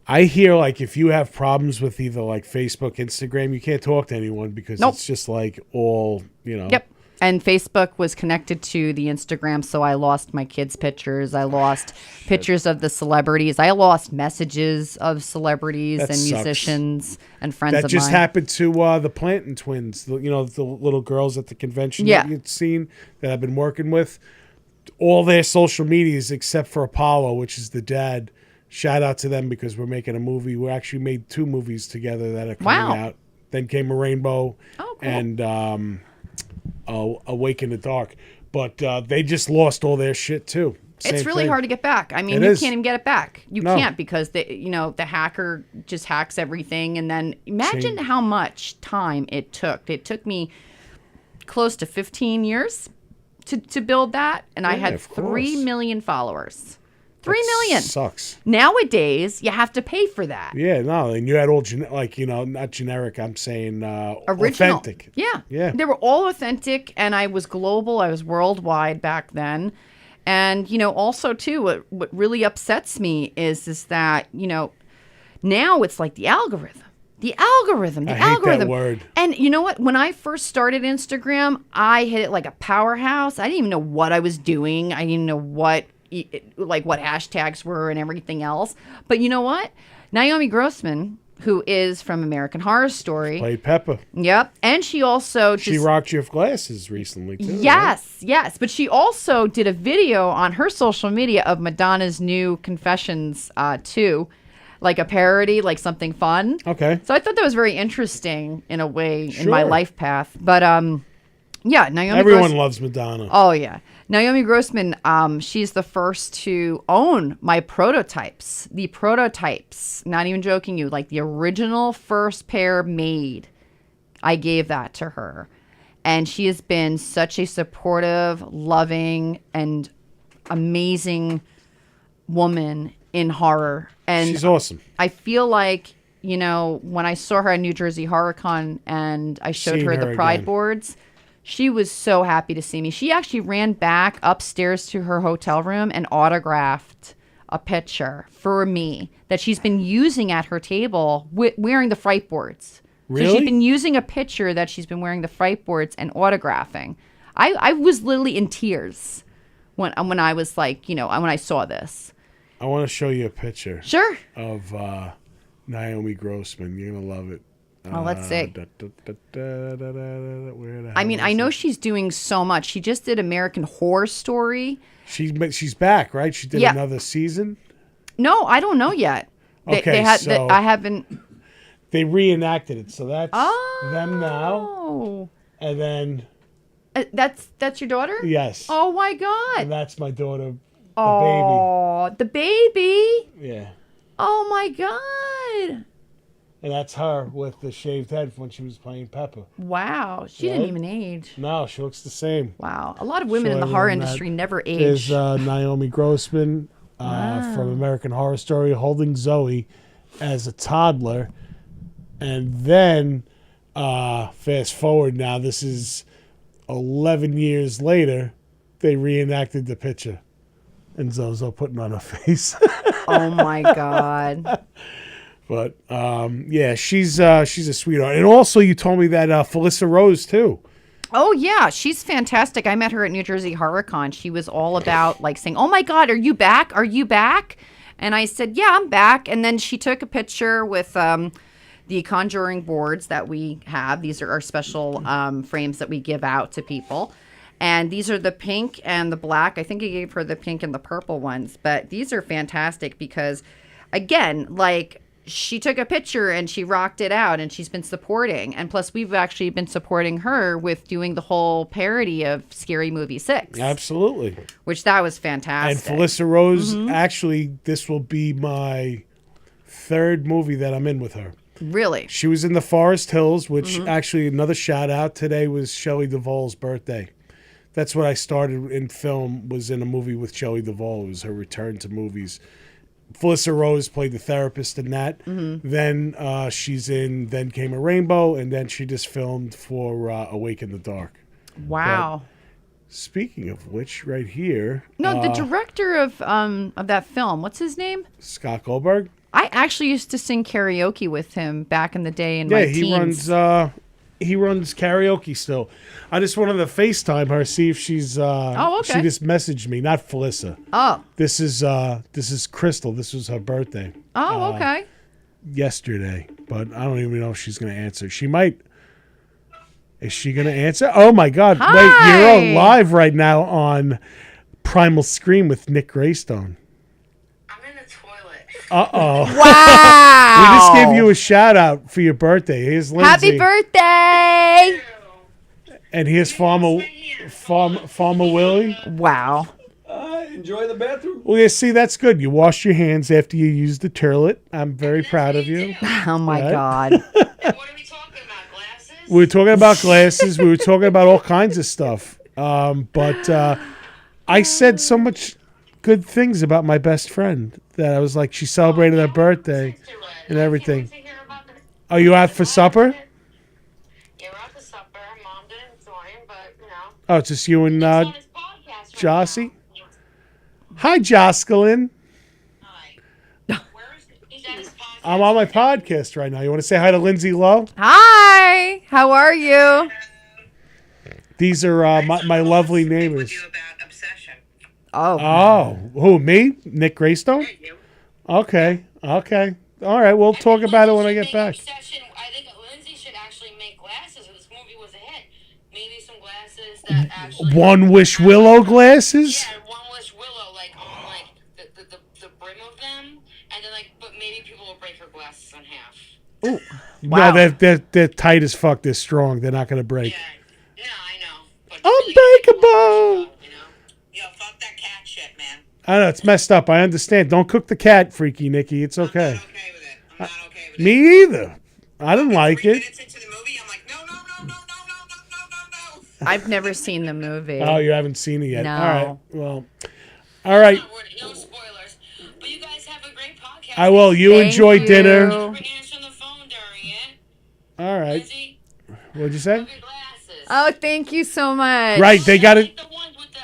I hear like if you have problems with either like Facebook, Instagram, you can't talk to anyone because Nope. it's just like all, Yep. And Facebook was connected to the Instagram, so I lost my kids' pictures. I lost pictures of the celebrities. I lost messages of celebrities That and sucks. musicians and friends That of just mine. happened to the Planton twins, the little girls at the convention Yeah. that you'd seen that I've been working with. All their social medias except for Apollo, which is the dad. Shout out to them because we're making a movie. We actually made 2 movies together that are coming Wow. out. Then came A Rainbow Oh, cool. and Awake in the Dark. But they just lost all their shit too. It's Same really thing. hard to get back. I mean, It you is. can't even get it back. You No. can't because the hacker just hacks everything. And then imagine how much time it took. It took me close to 15 years to build that, and I Yeah, had of course. 3 million followers. 3 That million. Sucks. Nowadays, you have to pay for that. Yeah, no, and you had all not generic. I'm saying Original. authentic. Yeah. Yeah. They were all authentic, and I was global. I was worldwide back then. And, also, too, what really upsets me is that, now it's like the algorithm. The algorithm. I hate that word. And you know what? When I first started Instagram, I hit it like a powerhouse. I didn't even know what I was doing. I didn't even know what hashtags were and everything else. But you know what? Naomi Grossman, who is from American Horror Story. Played Pepper. Yep. And she also She rocked your glasses recently too. Yes, yes. But she also did a video on her social media of Madonna's new Confessions 2, like a parody, like something fun. Right? Okay. So I thought that was very interesting in a way in my Sure. life path. But Yeah, Naomi. Everyone loves Madonna. Oh yeah, Naomi Grossman. She's the first to own my prototypes. The prototypes. Not even joking you. Like the original first pair made. I gave that to her, and she has been such a supportive, loving, and amazing woman in horror. And She's awesome. I feel like, you know, when I saw her at New Jersey HorrorCon and I showed Seeing her her the Pride again. boards, she was so happy to see me. She actually ran back upstairs to her hotel room and autographed a picture for me that she's been using at her table wearing the fright boards. So Really? she's been using a picture that she's been wearing the fright boards and autographing. I was literally in tears when I was like, you know, when I saw this. I want to show you a picture Sure. of Naomi Grossman. You're going to love it. Oh, let's see. Where the I hell mean, is I know it? she's doing so much. She just did American Horror Story. She's back, right? She did Yeah. another season. No, I don't know yet. Okay, so- I haven't. They reenacted it, so that's them now. Oh, And then that's your daughter. yes, Oh my and God. that's my daughter, the Oh, the baby. baby. Yeah, Oh my God. and that's her with the shaved head when she was playing Pepper. Wow, she didn't Right? even age. No, she looks the same. Wow, a lot of women in the So horror everyone that industry never There's age. Naomi Grossman from American Horror Story holding Zoe as a toddler. And then, fast forward now, this is 11 years later, they reenacted the picture. And Zozo putting on her face. Oh my God. But, yeah, she's a sweetheart. And also, you told me that Felissa Rose, too. Oh yeah, she's fantastic. I met her at New Jersey HorrorCon. She was all about like saying, "Oh my God, are you back? Are you back?" And I said, "Yeah, I'm back." And then she took a picture with the Conjuring boards that we have. These are our special frames that we give out to people. And these are the pink and the black. I think I gave her the pink and the purple ones. But these are fantastic because, again, like she took a picture and she rocked it out and she's been supporting. And plus, we've actually been supporting her with doing the whole parody of Scary Movie 6. Absolutely. Which that was And fantastic. Felissa Rose, actually, this will be my third movie that I'm in with her. Really? She was in the Forest Hills, which actually another shout out today was Shelley Duvall's birthday. That's what I started in film, was in a movie with Shelley Duvall. It was her return to movies. Felissa Rose played the therapist in that. Then she's in Then Came a Rainbow, and then she just filmed for Awake in the Dark. Wow. Speaking of which, right here, No, the director of that film, what's his name? Scott Goldberg. I actually used to sing karaoke with him back in the day in Yeah, my he teens. runs karaoke still. I just wanted to FaceTime her, see if she's Oh, okay. she just messaged me, not Felissa. Oh. This is Crystal. This was her birthday Oh, okay. yesterday, but I don't even know if she's going to answer. She might. Is she going to answer? Oh my God. Hi. Wait, you're on live right now on Primal Scream with Nick Graystone. I'm in the toilet. Uh-oh. Wow. We just gave you a shout out for your birthday. Here's Lindsay. Happy birthday. And here's Farmer Willie. Wow. Enjoy the bathroom. Well, yeah, see, that's good. You washed your hands after you used the toilet. I'm very proud of you. Oh my Right? God. And what are we talking about? Glasses? We were talking about glasses. We were talking about all kinds of stuff. But I said so much good things about my best friend that I was like, she celebrated her birthday and everything. Are you out for supper? Yeah, we're out for supper. Mom didn't join, but you know. Oh, it's just you and He's on his podcast right Jossie? now. Hi, Joscelyn. Hi. Where is he? He's at his podcast. I'm on my podcast right now. You want to say hi to Lindsay Lowe? Hi. How are you? These are my lovely neighbors. With you about obsession. Oh. Oh, who, me? Nick Graystone? You. Okay. All right, we'll talk about it when I get back. I think Lindsay should actually make glasses. If this movie was a hit, maybe some glasses that actually. One Wish Willow glasses? Yeah, one wish willow, like on like the brim of them, and then like, but maybe people will break her glasses in half. Wow. No, they're tight as fuck. They're strong. They're not going to break. Yeah, no, I know. Unbreakable. You know? Yo, fuck that cat shit, man. I know it's messed up. I understand. Don't cook the cat, Freaky Nikki. It's okay. I'm not okay with it. I'm not okay with it. Me either. I didn't like 3 it. minutes into the movie, I'm like, no, no, no, no, no, no, no, no, no. I've never seen the movie. Oh, you haven't seen it yet. No. All right. Well, all right. No spoilers. But you guys have a great podcast. I will. You Thank enjoy you. dinner. For answering the phone during it. All right. Lindsay, What'd you say? love your glasses. Oh, thank you so much. Right. They got it. Like the ones with the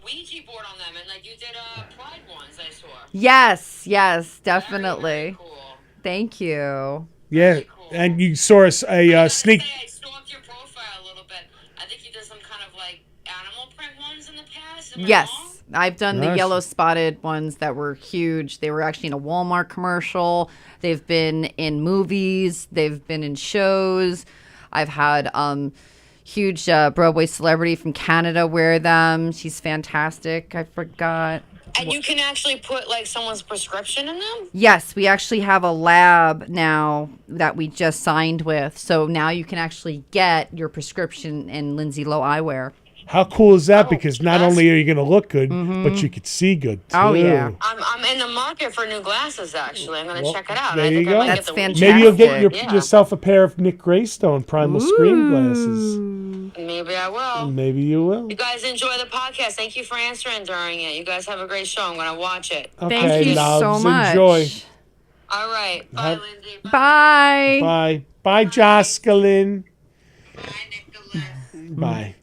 Ouija board on them, and like you did Pride ones I saw. Yes, Very, definitely. very cool. Thank you. Yeah. And you saw a sneak. I stalked your profile a little bit. I think you did some kind of like animal print ones in the past. Am I Yes. wrong? I've done the Nice. yellow spotted ones that were huge. They were actually in a Walmart commercial. They've been in movies. They've been in shows. I've had huge Broadway celebrity from Canada wear them. She's fantastic. I forgot. And you can actually put like someone's prescription in them? Yes, we actually have a lab now that we just signed with. So now you can actually get your prescription in Lindsay Lowe eyewear. How cool is that? Oh, Because not that's- only are you going to look good, but you could see good too. Oh, yeah. I'm in the market for new glasses actually. I'm gonna Well, check it out. there I you think go. I might That's get the Ouija. Maybe you'll get fantastic. yourself a pair of Nick Graystone Primal Screen glasses. Maybe I will. Maybe you will. You guys enjoy the podcast. Thank you for answering during it. You guys have a great show. I'm gonna watch it. Okay, Thank you loves, so much. enjoy. All right. Bye, Have- Lindsay. Bye. Bye. Bye, Joscelyn. Bye, Nicholas. Bye.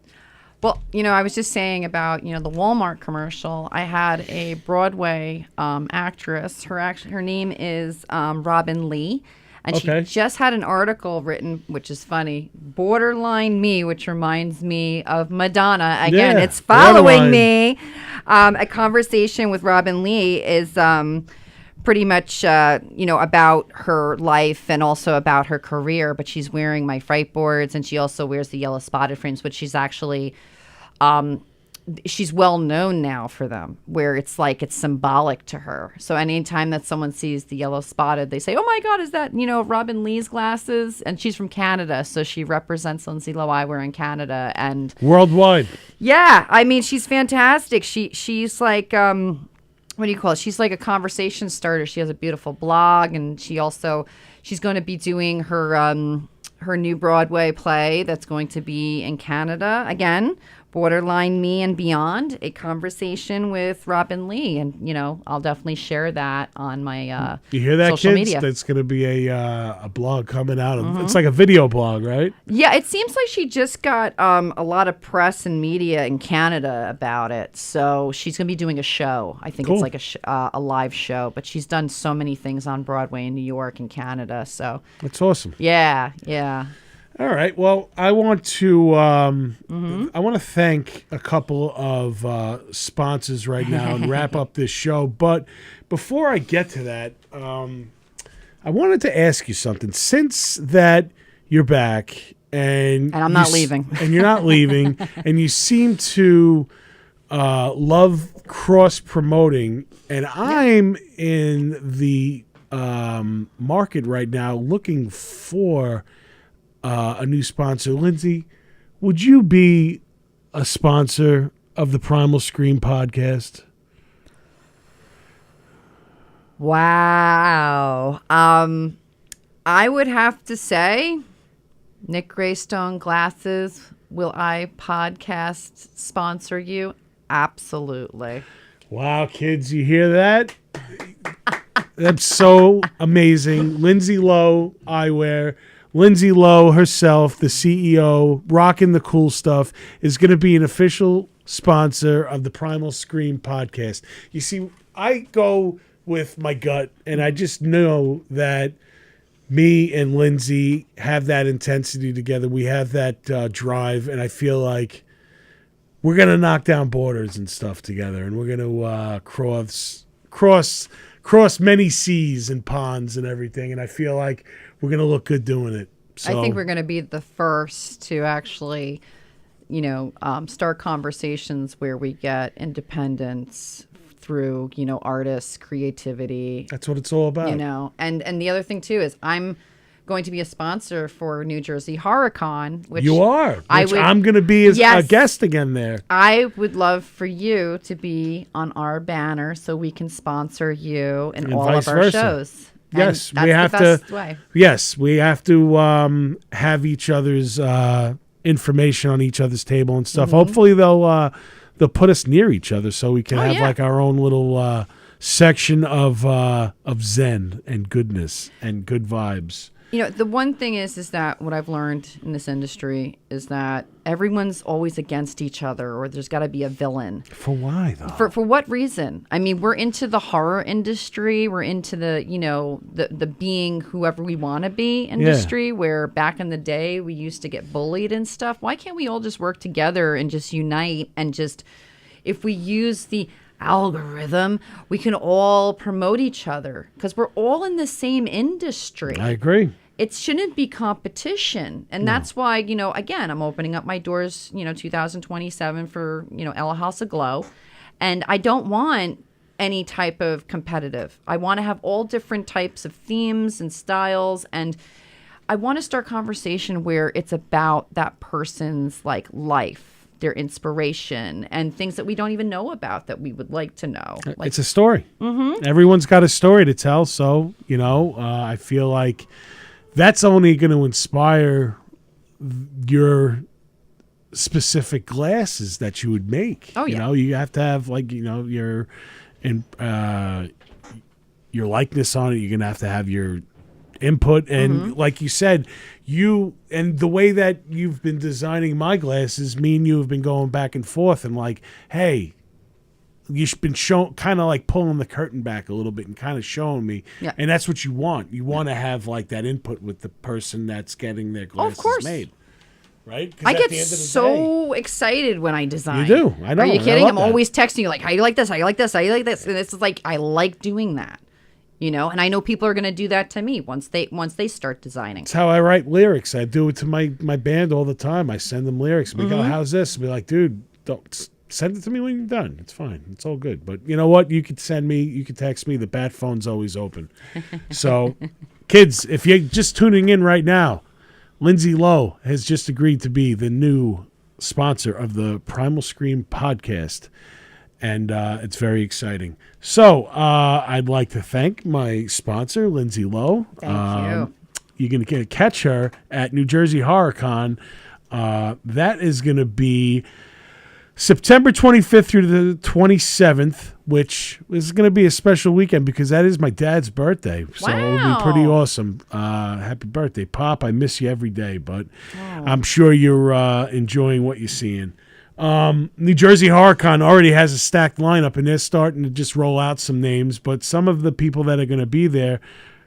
Well, I was just saying about, the Walmart commercial. I had a Broadway actress. Her name is Robin Lee. And Okay. she just had an article written, which is funny, Borderline Me, which reminds me of Madonna. Again, Yeah, it's following Borderline. me. A conversation with Robin Lee is pretty much, about her life and also about her career. But she's wearing my fright boards, and she also wears the yellow spotted frames, but she's actually... she's well known now for them, where it's like it's symbolic to her. So anytime that someone sees the yellow spotted, they say, "Oh my God, is that Robin Lee's glasses?" And she's from Canada, so she represents Lindsay Lowe Eyewear in Canada. And Worldwide. yeah, I mean, she's fantastic. She's like what do you call it? She's like a conversation starter. She has a beautiful blog, and she's going to be doing her new Broadway play that's going to be in Canada again. Borderline Me and Beyond, a conversation with Robin Lee. And, I'll definitely share that on my You hear that, social kids? media. That's going to be a blog coming out. It's like a video blog, right? Yeah, it seems like she just got a lot of press and media in Canada about it. So she's going to be doing a show. I think Cool. it's like a live show. But she's done so many things on Broadway in New York and Canada. So, That's awesome. yeah. All right. Well, I want to thank a couple of sponsors right now and wrap up this show. But before I get to that, I wanted to ask you something. Since that you're back and I'm not leaving. and you're not leaving, and you seem to love cross promoting, and I'm in the market right now looking for a new sponsor. Lindsay, would you be a sponsor of the Primal Scream podcast? Wow. I would have to say, Nick Graystone Glasses, will I podcast sponsor you? Absolutely. Wow, kids, you hear that? That's so amazing. Lindsay Lowe Eyewear. Lindsay Lowe herself, the CEO, rocking the cool stuff, is going to be an official sponsor of the Primal Scream podcast. You see, I go with my gut, and I just know that me and Lindsay have that intensity together. We have that drive, and I feel like we're going to knock down borders and stuff together, and we're going to cross many seas and ponds and everything, and I feel like we're going to look good doing it. So, I think we're going to be the first to actually, start conversations where we get independence through, artists, creativity. that's what it's all about. And the other thing too is I'm going to be a sponsor for New Jersey HorrorCon, which You are. I Which would- I'm going to be as a Yes. guest again there. I would love for you to be on our banner so we can sponsor you in And all vice of our versa. shows. And Yes, that's we have the best to. way. Yes, we have to have each other's information on each other's table and stuff. Hopefully, they'll put us near each other so we can have yeah. like our own little section of zen and goodness and good vibes. You know, the one thing is that what I've learned in this industry is that everyone's always against each other, or there's got to be a villain. For why though? For what reason? I mean, we're into the horror industry. We're into the, you know, the being whoever we want to be industry, where back in the day we used to get bullied and stuff. Why can't we all just work together and just unite and just, if we use the algorithm, we can all promote each other because we're all in the same industry. I agree. It shouldn't be competition. And that's why, you know, again, I'm opening up my doors, you know, 2027 for, you know, Ella House of Glow. And I don't want any type of competitive. I want to have all different types of themes and styles. And I want to start conversation where it's about that person's like life, their inspiration, and things that we don't even know about that we would like to know. Like, It's a story. Everyone's got a story to tell. So, you know, I feel like that's only going to inspire your specific glasses that you would make. Oh, You yeah. know, you have to have like, you know, your likeness on it. You're going to have your input. And like you said, you and the way that you've been designing my glasses, me and you have been going back and forth and like, hey, you've been showing, kind of like pulling the curtain back a little bit and kind of showing me. Yeah. And that's what you want. You want to have like that input with the person that's getting their glasses course. made. Right? 'Cause I at get the end of the day- so excited when I design. You do. I know. Are you and I kidding? love I'm that. always texting you like, how you like this? How you like this? How you like this? And it's like, I like doing that, you know? And I know people are going to do that to me once they start designing. That's how I write lyrics. I do it to my band all the time. I send them lyrics. We go, how's this? And be like, dude, don't send it to me when you're done. It's fine. It's all good. But you know what? You could send me, you could text me. The bat phone's always open. So, kids, if you're just tuning in right now, Lindsay Lowe has just agreed to be the new sponsor of the Primal Scream podcast. And it's very exciting. So I'd like to thank my sponsor, Lindsay Lowe. Thank you. You're going to catch her at New Jersey HorrorCon. That is going to be September 25th through the 27th, which is going to be a special weekend because that is my dad's birthday. So it'll be pretty Wow. awesome. Happy birthday, Pop. I miss you every day, but I'm sure you're enjoying what you're seeing. New Jersey HorrorCon already has a stacked lineup, and they're starting to just roll out some names. But some of the people that are going to be there,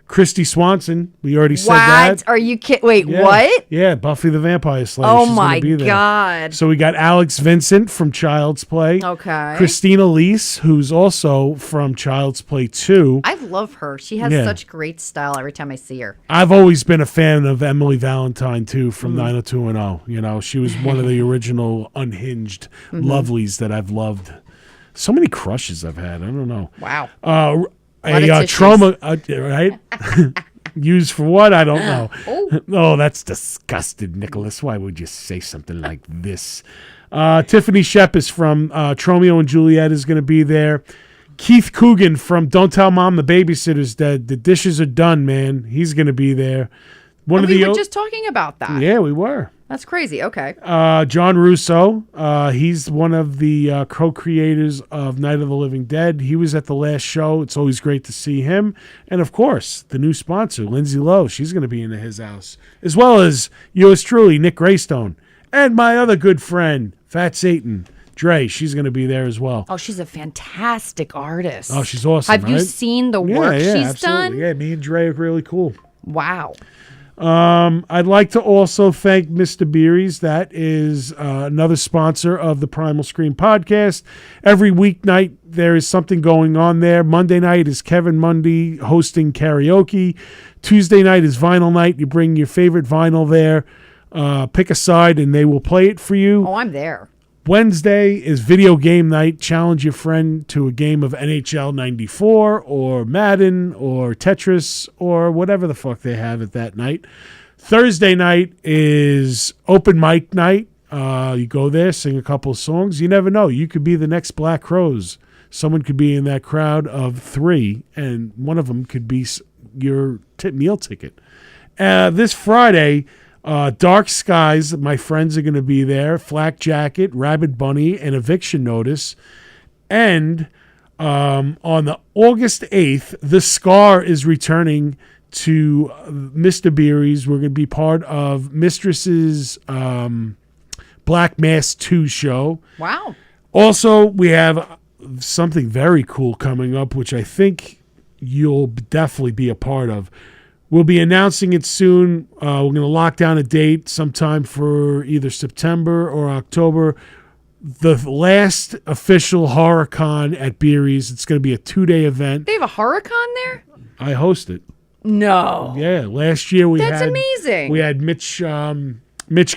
Christy Swanson, we already said that. What? Are you kidding? Wait, Yeah. what? Yeah, Buffy the Vampire Slayer. Oh She's gonna my be there. God. So we got Alex Vincent from Child's Play. Okay. Christina Leese, who's also from Child's Play 2. I love her. She has Yeah. such great style every time I see her. I've always been a fan of Emily Valentine, too, from 90210. You know, she was one of the original unhinged lovelies that I've loved. So many crushes I've had. I don't know. Wow. A Lot of tissues. trauma, right? Used for what? I don't know. Oh, that's disgusting, Nicholas. Why would you say something like this? Tiffany Shepis from Tromeo and Juliet is going to be there. Keith Coogan from Don't Tell Mom the Babysitter's Dead. The dishes are done, man. He's going to be there. One of We the were just talking about that. yeah, we were. That's crazy. Okay. John Russo, he's one of the co-creators of Night of the Living Dead. He was at the last show. It's always great to see him. And, of course, the new sponsor, Lindsay Lowe. She's going to be in his house. As well as yours truly, Nick Graystone. And my other good friend, Fat Satan, Dre. She's going to be there as well. Oh, she's a fantastic artist. Oh, she's awesome, Have you right? seen the work she's absolutely. done? Yeah, me and Dre are really cool. Wow. I'd like to also thank Mr. Beeries. That is another sponsor of the Primal Scream podcast. Every weeknight, there is something going on there. Monday night is Kevin Mundy hosting karaoke. Tuesday night is vinyl night. You bring your favorite vinyl there. Pick a side, and they will play it for you. Oh, I'm there. Wednesday is video game night. Challenge your friend to a game of NHL 94 or Madden or Tetris or whatever the fuck they have at that night. Thursday night is open mic night. You go there, sing a couple of songs. You never know. You could be the next Black Crowes. Someone could be in that crowd of 3, and one of them could be your meal ticket. This Friday, Dark Skies, my friends are going to be there. Flak Jacket, Rabbit Bunny, and Eviction Notice. And on the August 8th, The Scar is returning to Mr. Beery's. We're going to be part of Mistress's Black Mass 2 show. Wow. Also, we have something very cool coming up, which I think you'll definitely be a part of. We'll be announcing it soon. We're going to lock down a date sometime for either September or October. The last official horror con at Beery's. It's going to be a 2-day event. They have a horror con there? I host it. No. Yeah, last year That's amazing. We had Mitch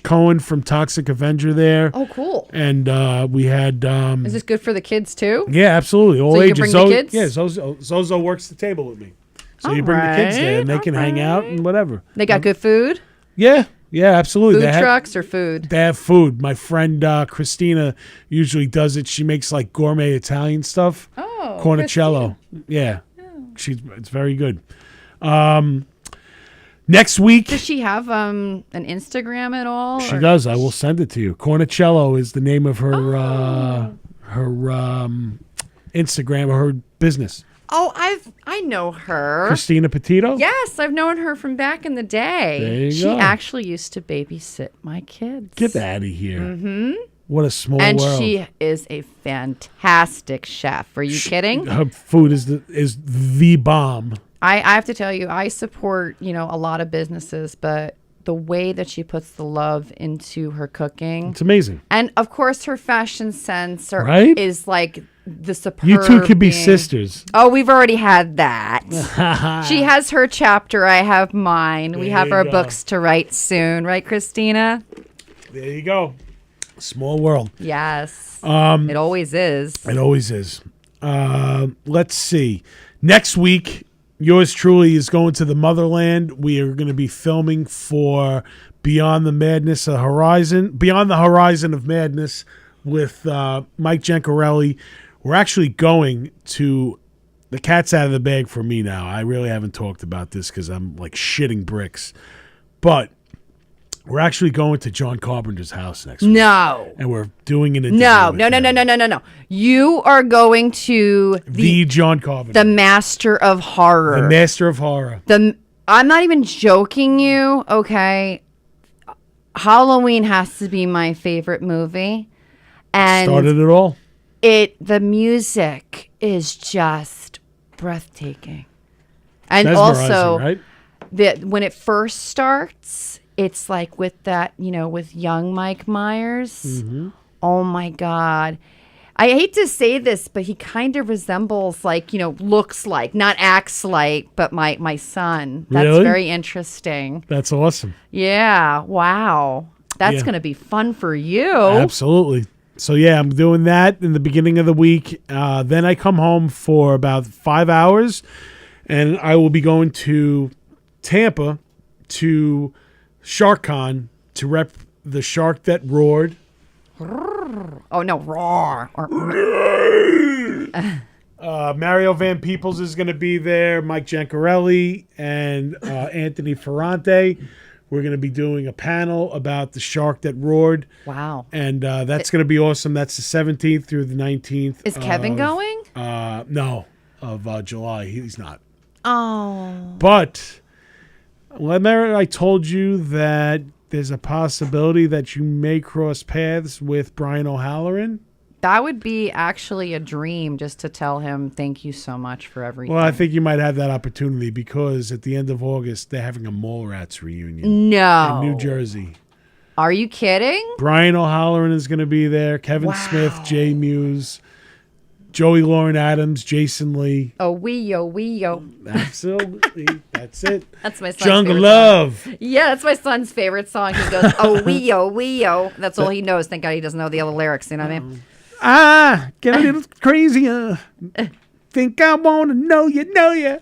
Cohen from Toxic Avenger there. Oh, cool. And we had... Is this good for the kids, too? Yeah, absolutely. All So you ages. bring the kids? Yeah, Zozo works the table with me. So you All bring the kids there and they right, can all hang out and whatever. They got good food? Yeah, absolutely. Food trucks or food? They have food. My friend Christina usually does it. She makes like gourmet Italian stuff. Oh, Cornicello. Yeah. It's very good. Next week. Does she have an Instagram at all? She does. I will send it to you. Cornicello is the name of her Instagram or her business. Oh, I know her. Christina Petito? Yes, I've known her from back in the day. There you she go. actually used to babysit my kids. Get out of here. Mm-hmm. What a small and world. she is a fantastic chef. Are you kidding? Her food is the bomb. I have to tell you, I support, a lot of businesses, but the way that she puts the love into her cooking. It's amazing. And of course her fashion sense Right? is like the superb. You two could be being. sisters. Oh, we've already had that. She has her chapter. I have mine. We have There our you go. books to write soon. Right, Christina? There you go. Small world. Yes. It always is. It always is. Let's see. Next week, yours truly is going to the motherland. We are going to be filming for Beyond the Horizon of Madness with Mike Gencarelli. We're actually going to... The cat's out of the bag for me now. I really haven't talked about this because I'm like shitting bricks. But we're actually going to John Carpenter's house next week. No. And we're doing an interview No. with him. No. You are going to The John Carpenter. the master of horror. The master of horror. I'm not even joking you, okay? Halloween has to be my favorite movie. And Started it all. the music is just breathtaking. And Mesmerizing, also right? when it first starts, it's like with that, with young Mike Myers. Mm-hmm. Oh my God. I hate to say this, but he kind of resembles looks like, not acts like, but my son. That's Really? very interesting. That's awesome. Yeah. Wow. That's Yeah. going to be fun for you. Absolutely. So, yeah, I'm doing that in the beginning of the week. Then I come home for about 5 hours, and I will be going to Tampa to SharkCon to rep the Shark That Roared. Oh, no. Roar. Mario Van Peebles is going to be there, Mike Gencarelli, and Anthony Ferrante. We're going to be doing a panel about the Shark That Roared. Wow. And that's going to be awesome. That's the 17th through the 19th. Is Kevin going? No, of July. He's not. Oh. But remember I told you that there's a possibility that you may cross paths with Brian O'Halloran? That would be actually a dream, just to tell him thank you so much for everything. Well, I think you might have that opportunity because at the end of August, they're having a Mallrats reunion No. in New Jersey. Are you kidding? Brian O'Halloran is going to be there. Kevin Smith, Jay Muse. Joey Lauren Adams, Jason Lee. Oh, wee yo. Absolutely. That's it. That's my son's Jungle favorite Love. song. Yeah, that's my son's favorite song. He goes, oh, wee yo. That's all he knows. Thank God he doesn't know the other lyrics. You know what I mean? Get a little crazier. Think I want to know you.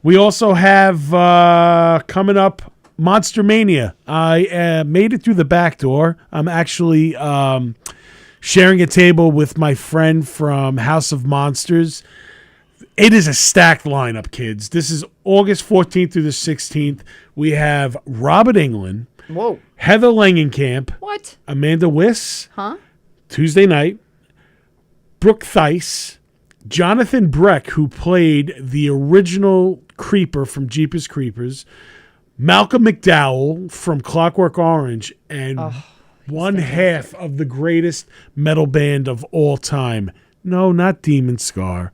We also have coming up Monster Mania. I made it through the back door. I'm actually sharing a table with my friend from House of Monsters. It is a stacked lineup, kids. This is August 14th through the 16th. We have Robert Englund, Whoa. Heather Langenkamp, What? Amanda Wiss, Huh? Tuesday night, Brooke Theiss, Jonathan Breck, who played the original Creeper from Jeepers Creepers, Malcolm McDowell from Clockwork Orange, and one half of the greatest metal band of all time. No, not Demon Scar.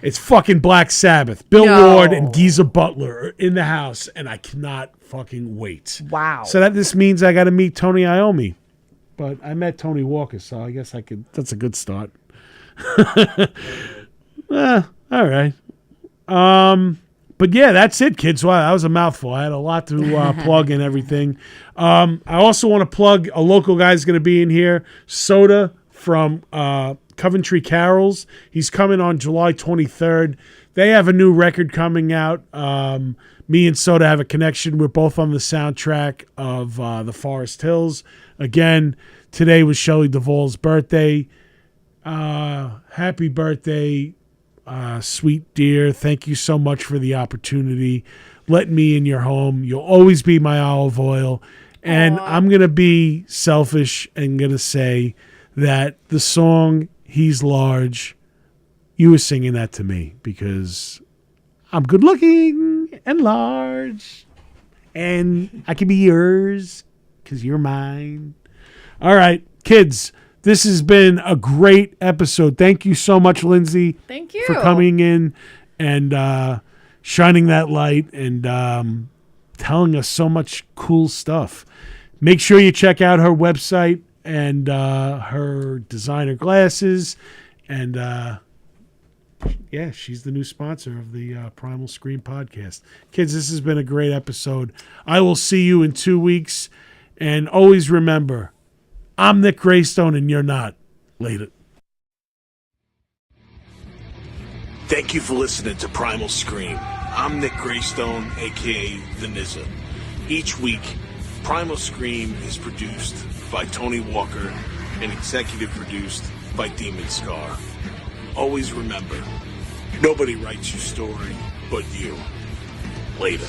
It's fucking Black Sabbath. Bill Ward and Geezer Butler are in the house, and I cannot fucking wait. Wow. So this means I got to meet Tony Iommi. But I met Tony Walker, so I guess I could. That's a good start. All right. But yeah, that's it, kids. Wow, that was a mouthful. I had a lot to plug and everything. I also want to plug a local guy's going to be in here, Soda from Coventry Carols. He's coming on July 23rd. They have a new record coming out. Me and Soda have a connection. We're both on the soundtrack of The Forest Hills. Again, today was Shelley Duvall's birthday. Happy birthday, sweet dear. Thank you so much for the opportunity. Let me in your home. You'll always be my olive oil. And I'm going to be selfish and going to say that the song He's Large, you were singing that to me because I'm good looking and large. And I can be yours because you're mine. All right, kids, this has been a great episode. Thank you so much, Lindsay. Thank you. For coming in and shining that light and telling us so much cool stuff. Make sure you check out her website and her designer glasses. And yeah, she's the new sponsor of the Primal Scream podcast. Kids, this has been a great episode. I will see you in 2 weeks. And always remember, I'm Nick Graystone and you're not. Later. Thank you for listening to Primal Scream. I'm Nick Graystone, a.k.a. The Nizza. Each week, Primal Scream is produced by Tony Walker and executive produced by Demon Scar. Always remember, nobody writes your story but you. Later.